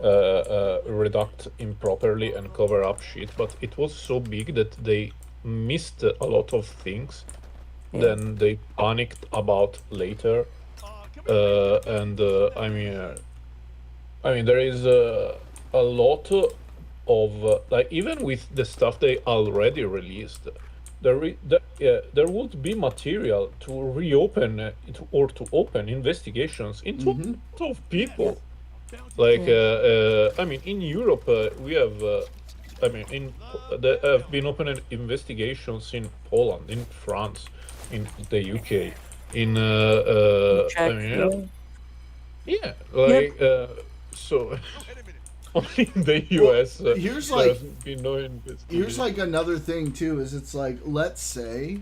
redact improperly and cover up shit, but it was so big that they missed a lot of things. Then they panicked about later. I mean, there is a lot of like even with the stuff they already released, there would be material to reopen or to open investigations into a lot of people. Like I mean, in Europe we have. There have been open investigations in Poland, in France, in the UK. In so only in the US here's there like hasn't been no investigation. Here's like another thing too, is it's like let's say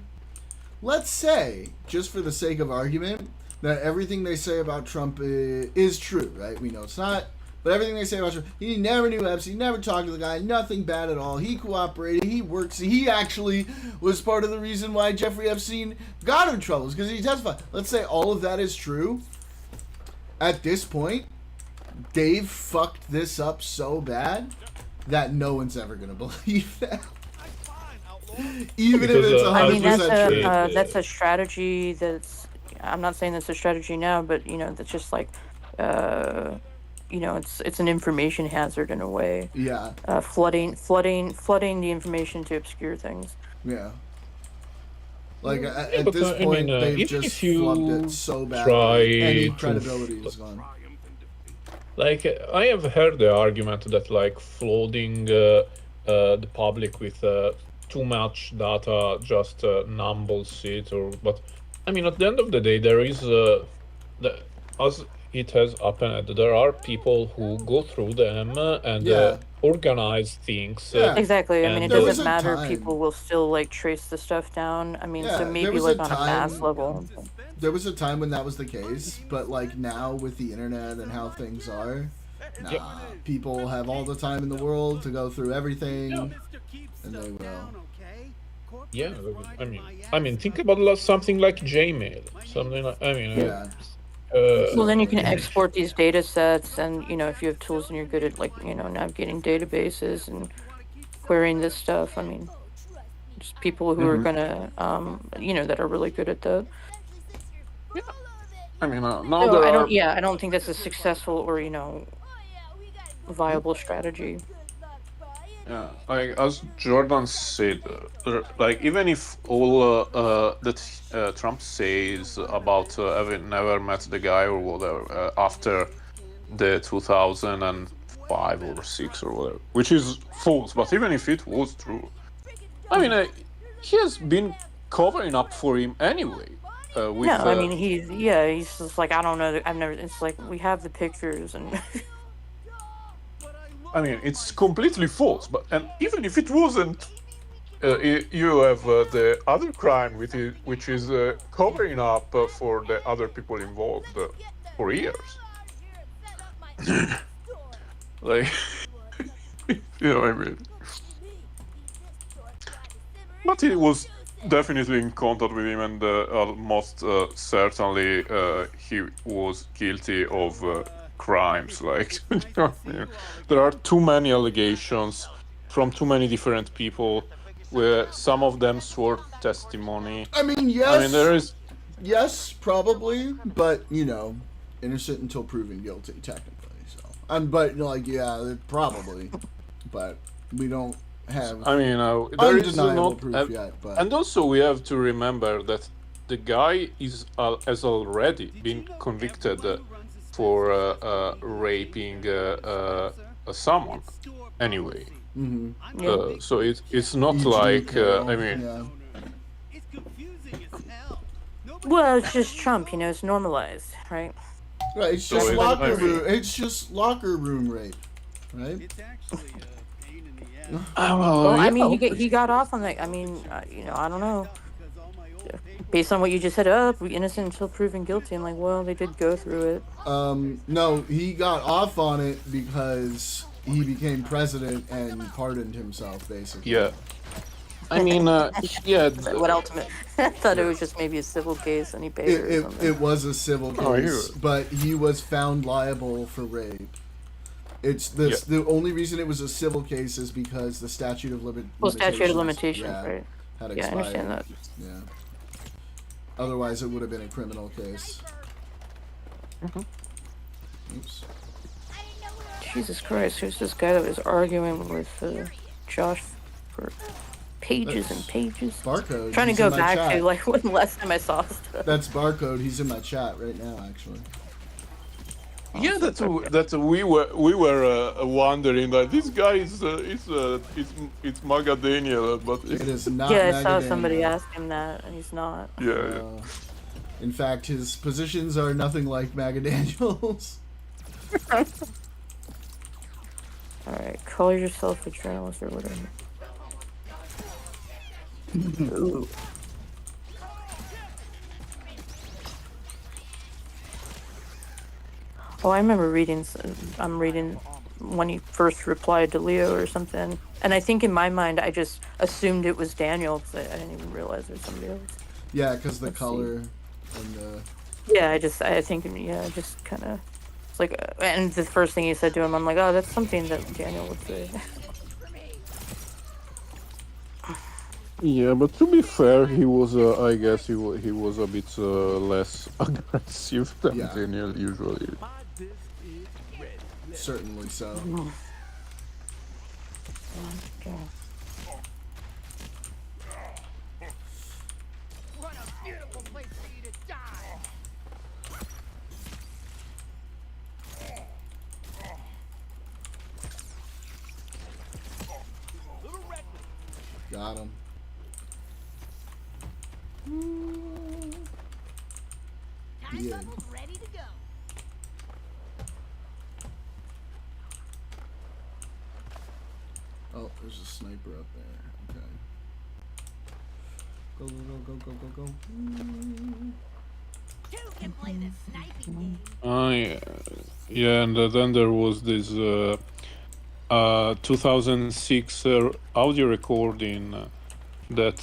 just for the sake of argument that everything they say about Trump is true, right? We know it's not, But everything they say about Trump, he never knew Epstein, never talked to the guy, nothing bad at all. He cooperated, he works. He actually was part of the reason why Jeffrey Epstein got in trouble, because he testified. Let's say all of that is true. At this point, Dave fucked this up so bad that no one's ever going to believe that. Even if it's 100% true. That's a strategy that's, I'm not saying that's a strategy now, but, you know, that's just like, you know, it's an information hazard in a way. Yeah. Flooding the information to obscure things. Yeah. Like, at this point, they've just flubbed it so bad. Any credibility is gone. Like, I have heard the argument that, like, flooding the public with too much data just numbs it, but I mean, at the end of the day, there is as it has happened, there are people who go through them and organize things. Exactly. I mean, it doesn't matter. People will still like trace the stuff down. I mean, so maybe like on a mass level. There was a time when that was the case, but like now with the internet and how things are, people have all the time in the world to go through everything, and they will. Yeah, I mean, think about something like Gmail, something like, Well, then you can export these data sets, and you know, if you have tools and you're good at like, you know, navigating databases and querying this stuff. I mean, just people who are gonna, you know, that are really good at that. Yeah. I mean, I don't think that's a successful or, you know, viable strategy. Yeah, like as Jordan said, like even if all that Trump says about having never met the guy or whatever after the 2005 or 6 or whatever, which is false, but even if it was true, I mean, he has been covering up for him anyway. With, I mean, he's just like, I don't know, it's like, we have the pictures and... I mean, it's completely false, and even if it wasn't, you have the other crime, which is covering up for the other people involved for years. Like, you know what I mean? But he was definitely in contact with him, and almost certainly he was guilty of crimes. Like, you know what I mean? There are too many allegations from too many different people, where some of them swore testimony. I mean, yes. I mean, there is. Yes, probably, but you know, innocent until proven guilty, technically. So, but like, yeah, probably, but we don't have. I mean, there is not proof yet. But and also we have to remember that the guy has already been convicted for raping someone. Anyway, so it's not like I mean. Well, it's just Trump, you know. It's normalized, right? Right. It's just locker room. It's just locker room rape, right? It's actually a pain in the ass. Well, I mean, he got off on that. I mean, you know, I don't know. Based on what you just said, innocent until proven guilty. I'm like, well, they did go through it. No, he got off on it because he became president and pardoned himself, basically. Yeah. I mean, yeah. What ultimate? I thought it was just maybe a civil case and he paid her or something. It was a civil case, but he was found liable for rape. It's this. Yeah. The only reason it was a civil case is because the statute of limitations. Right? Had expired. Yeah, I understand that. Yeah. Otherwise, it would have been a criminal case. Oops. Jesus Christ! Who's this guy that was arguing with Josh for pages and pages? Barcode. Trying to go back to like when the last time I saw stuff. That's Barcode. He's in my chat right now, actually. Yeah, that we were wondering that this guy is it's Maga Daniel, but it is not. Yeah, I saw somebody ask him that, and he's not. Yeah. In fact, his positions are nothing like Maga Daniel's. All right, call yourself a journalist or whatever. Ooh. Oh, I remember reading. I'm reading when he first replied to Leo or something, and I think in my mind I just assumed it was Daniel because I didn't even realize there's somebody else. Yeah, because the color and the. Yeah, I just kind of. It's like, and the first thing he said to him, I'm like, oh, that's something that Daniel would say. Yeah, but to be fair, he was, I guess he was a bit less aggressive than Daniel usually. Certainly so. Okay. What a beautiful place for you to die! Got him. Yeah. Ready to go. Oh, there's a sniper up there. Okay. Go, go, go, go, go, go. Two can play the sniping game. Yeah, and then there was this 2006 audio recording that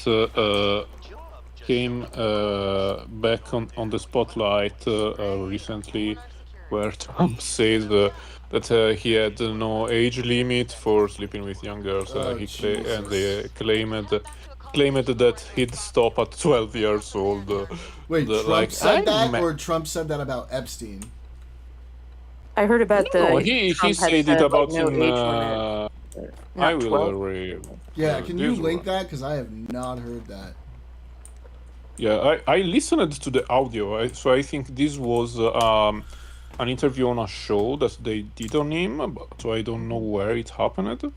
came back on the spotlight recently, where Trump says that he had no age limit for sleeping with young girls. And they claimed that he'd stop at 12 years old. Wait, Trump said that, or Trump said that about Epstein? I heard about he Trump had said it about no age limit. I Not will 12. Yeah, can you link that? Because I have not heard that. Yeah, I listened to the audio, so I think this was an interview on a show that they did on him, so I don't know where it happened.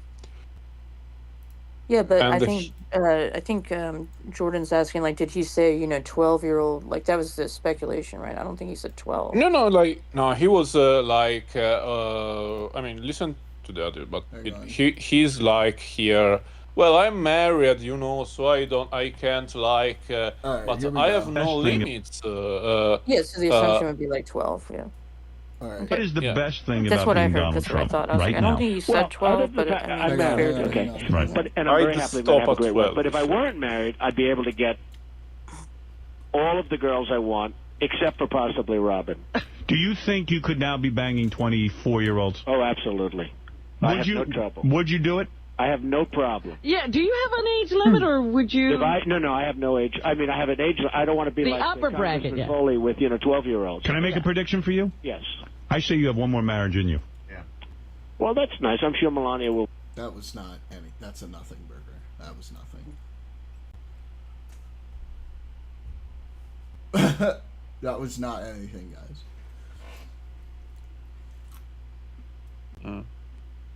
Yeah, but And I think Jordan's asking, like, did he say 12-year-old? Like, that was the speculation, right? I don't think he said 12. No, he was like I mean, listen to the audio, but he's like here. Well, I'm married, so I can't like, but I have no limits. Yeah, so the assumption would be like 12. Yeah. What is the best thing That's about what I being heard. Donald That's what I Trump thought. I was right like, I now? don't think he said 12, but I mean, I'm married, okay. But, and I'm very happily would have a great work. But if I weren't married, I'd be able to get all of the girls I want, except for possibly Robin. Do you think you could now be banging 24-year-olds? Oh, absolutely. I have no trouble. Would you do it? I have no problem. Yeah, do you have an age limit, or would you... No, I have no age. I mean, I have an age... I don't want to be the like... upper bracket, yeah. Foley with, 12-year-olds. Can I make a prediction for you? Yes. I say you have one more marriage in you. Yeah. Well, that's nice. I'm sure Melania will... That was not any... That's a nothing burger. That was nothing. That was not anything, guys.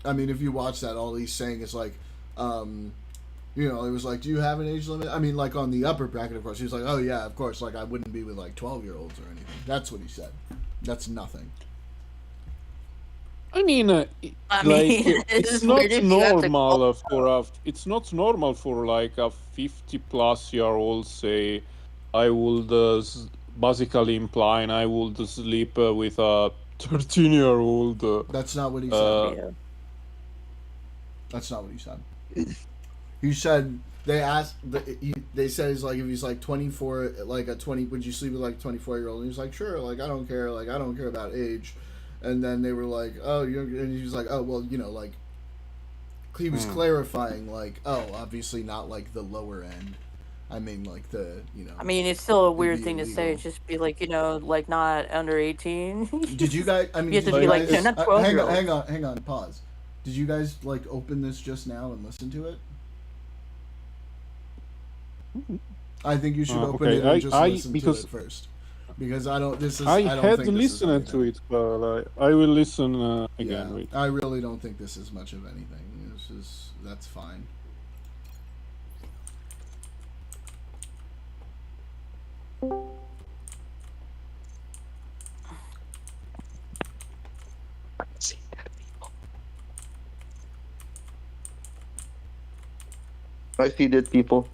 I mean, if you watch that, all he's saying is like, it was like, do you have an age limit? I mean, like on the upper bracket, of course, he was like, oh yeah, of course, like I wouldn't be with like 12-year-olds or anything. That's what he said. That's nothing. I mean, it's not normal it's not normal for like a 50-plus-year-old say, I would basically implying I would sleep with a 13-year-old. That's not what he said. That's not what he said. He said they asked. They said he's like if he's like 24, like a 20. Would you sleep with like a 24-year-old? And he's like, sure. Like I don't care. Like I don't care about age. And then they were like, oh, and he was like, oh, well, like he was clarifying, like, oh, obviously not like the lower end. I mean, like the, I mean, it's still a weird thing to say. Just be like, like not under 18. Did you guys? I mean, you have to be like, no, not 12. Hang on, pause. Did you guys like open this just now and listen to it? I think you should open it and just listen to it first, because I don't. This is. I don't had think listened to it, but I will listen again. Yeah, I really don't think this is much of anything. That's fine. I see dead people.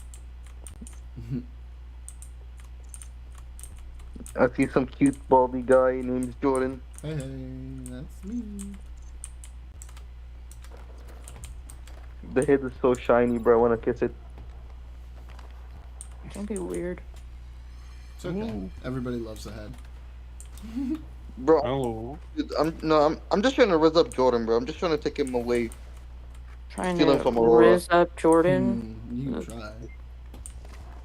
I see some cute baldy guy named Jordan. Hey, that's me. The head is so shiny, bro. I wanna kiss it. Don't be weird. It's okay. Ooh. Everybody loves the head. Bro, Hello. dude, I'm just trying to rizz up Jordan, bro. I'm just trying to take him away. Trying Steal him to from Aurora. riz up Jordan. You can try.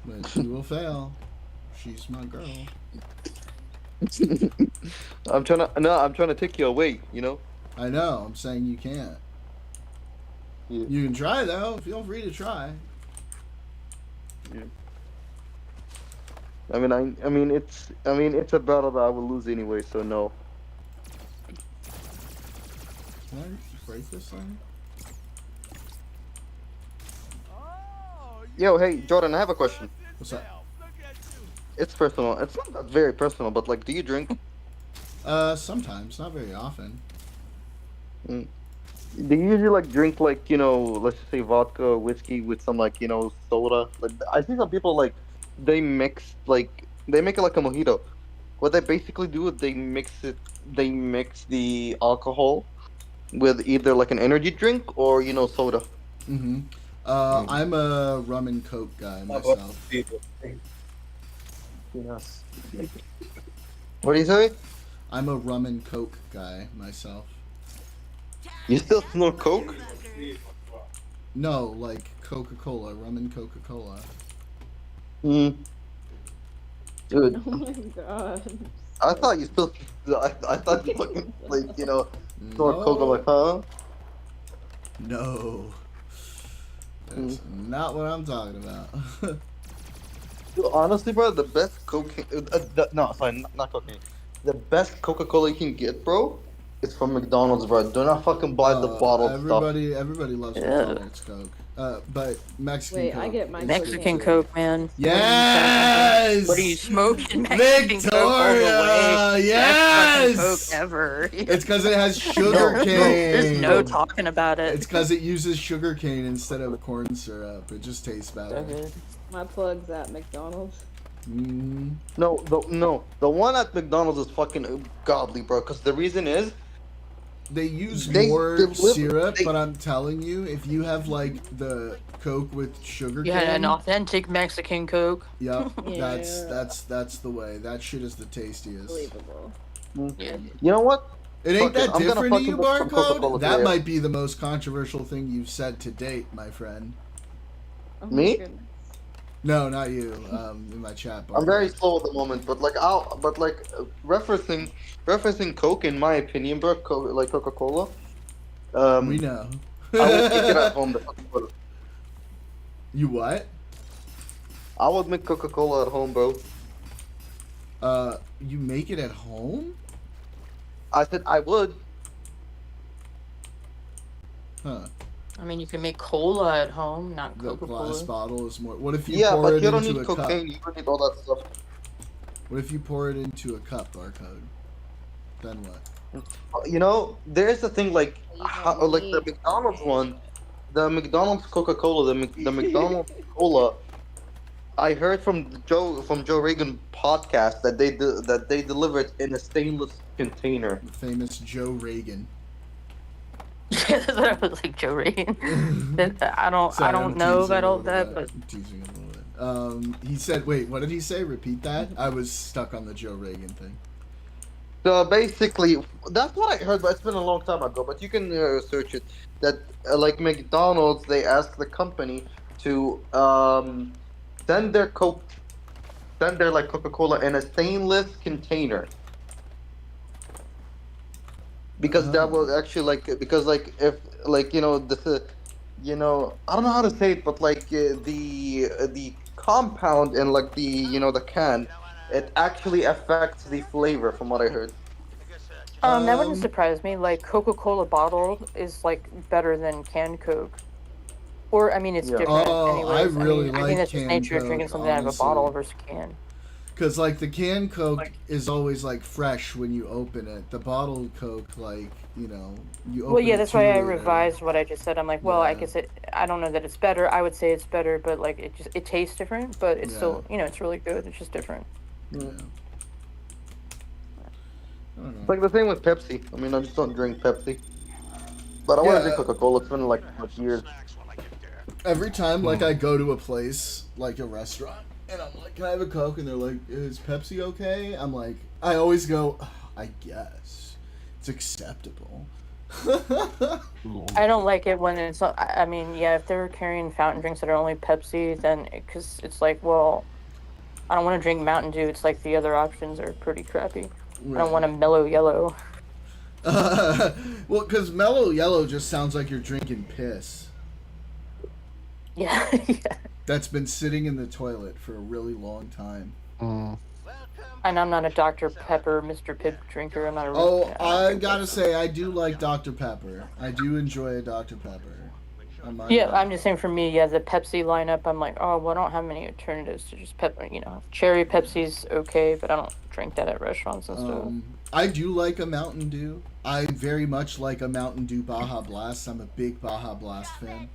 But you will fail. She's my girl. I'm trying to take you away, you know? I know, I'm saying you can't. Yeah. You can try though, feel free to try. Yeah. I mean it's a battle that I will lose anyway, so no. Can I break this thing? Yo, hey Jordan, I have a question. What's up? It's personal. It's not that very personal, but like, do you drink? Sometimes, not very often. Do you usually like drink like, let's just say vodka or whiskey with some like, soda? Like I see some people like they make it like a mojito. What they basically do is they mix the alcohol with either like an energy drink or soda. Mm-hmm. I'm a rum and coke guy myself. What do you say? I'm a rum and coke guy myself. You still snort coke? No, like Coca-Cola, rum and Coca-Cola. Dude. Oh my god. I thought you still. I thought you fucking like snort coke. I'm like, huh? No. That's not what I'm talking about. Dude, honestly, bro, the best cocaine. No, sorry, not cocaine. The best Coca-Cola you can get, bro, is from McDonald's, bro. Do not fucking buy the bottled stuff. Everybody loves McDonald's Coke. But Mexican Wait, Coke. I get my Mexican Coke, man. Yes! What are you smoking? Mexican Coke all the Victoria! way. Yes! Best fucking Coke ever. It's because it has sugar cane. There's no talking about it. It's because it uses sugar cane instead of corn syrup. It just tastes better. My plug's at McDonald's. No, the one at McDonald's is fucking godly, bro. Because the reason is they use more syrup, but I'm telling you, if you have like the Coke with sugar cane, an authentic Mexican Coke. Yep, Yeah. that's the way. That shit is the tastiest. Believable. Yeah. You know what? It ain't that I'm gonna different to fucking you, put some Coca-Cola Barcode. That there. might be the most controversial thing you've said to date, my friend. Oh my Me? goodness. No, not you. In my chat bar. I'm very slow at the moment, but referencing Coke, in my opinion, bro, like Coca-Cola. We know. I would make it at home. The Coca-Cola. You what? I would make Coca-Cola at home, bro. You make it at home? I said I would. Huh. I mean, you can make cola at home, not The Coca-Cola. glass bottle is more. What if you Yeah, pour but it you don't into need a cocaine. cup? You don't need all that stuff. What if you pour it into a cup, Barcode? Then what? There's the thing like the McDonald's one, the McDonald's Coca-Cola, the McDonald's Cola. I heard from Joe Rogan podcast that they deliver it in a stainless container. The famous Joe Rogan. I was like Joe Rogan. I don't know about all that, but I'm teasing a little bit. He said, "Wait, what did he say? Repeat that." I was stuck on the Joe Rogan thing. So basically, that's what I heard, but it's been a long time ago. But you can search it. That like McDonald's, they ask the company to send their like Coca-Cola in a stainless container. Because that will actually if this I don't know how to say it, but like the compound in like the can, it actually affects the flavor from what I heard. that wouldn't surprise me. Like Coca-Cola bottle is like better than canned Coke, or I mean it's different. Anyways. I really I think that's just canned nature of Coke, drinking something out of a bottle versus can. Because, like, the canned Coke is always, like, fresh when you open it. The bottled Coke, like, you open Well, yeah, it that's 2 why I later. revised what I just said. I'm like, well, I guess I don't know that it's better. I would say it's better, but, like, it tastes different, but it's still, it's really good. It's just different. Yeah. It's like the same with Pepsi. I mean, I just don't drink Pepsi. But I want to drink Coca-Cola. It's been like years. Every time, like, I go to a place, like a restaurant, and I'm like, can I have a Coke? And they're like, is Pepsi okay? I'm like, I always go, I guess. It's acceptable. I don't like it when it's not, I mean, yeah, if they're carrying fountain drinks that are only Pepsi, then, because it's like, well, I don't want to drink Mountain Dew. It's like the other options are pretty crappy. Right. I don't want a Mellow Yellow. Well, because Mellow Yellow just sounds like you're drinking piss. Yeah, yeah. That's been sitting in the toilet for a really long time. And I'm not a Dr. Pepper, Mr. Pibb drinker. I'm not a. I gotta say, I do like Dr. Pepper. I do enjoy a Dr. Pepper. I'm just saying for me, yeah, the Pepsi lineup, I'm like, oh, well, I don't have many alternatives to just pepper. You know, cherry Pepsi's okay, but I don't drink that at restaurants and stuff. I do like a Mountain Dew. I very much like a Mountain Dew Baja Blast. I'm a big Baja Blast fan.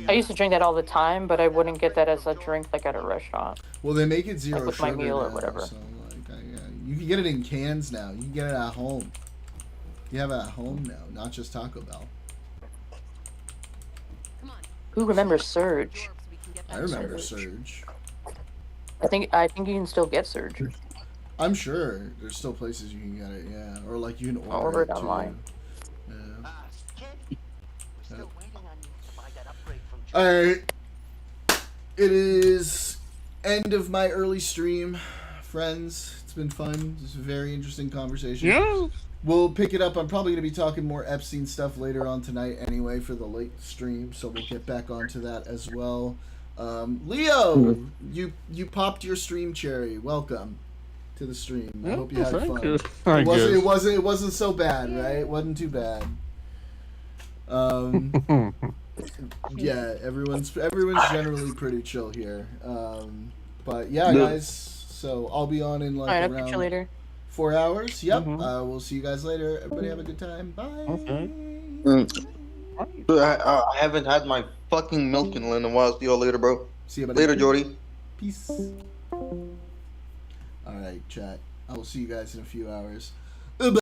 I used to drink that all the time, but I wouldn't get that as a drink like at a restaurant. Well, they make it zero like with sugar my meal now, or whatever. So you can get it in cans now. You can get it at home. You have it at home now, not just Taco Bell. Who remembers Surge? I remember Surge. I think you can still get Surge. I'm sure there's still places you can get it, yeah, or like you can order it online. Yeah. All right, it is end of my early stream, friends. It's been fun. It's a very interesting conversation. Yeah. We'll pick it up. I'm probably going to be talking more Epstein stuff later on tonight anyway for the late stream, so we'll get back onto that as well. Leo, you popped your stream cherry. Welcome to the stream. I hope you had fun. It wasn't so bad, right? It wasn't too bad. Yeah, everyone's generally pretty chill here. But yeah, guys. So I'll be on in like around. I'll catch you later. 4 hours. Yep. We'll see you guys later. Everybody have a good time. Bye. I haven't had my fucking milk in a while. See y'all later, bro. See you, buddy. Later, Jordy. Peace. All right, chat. I will see you guys in a few hours.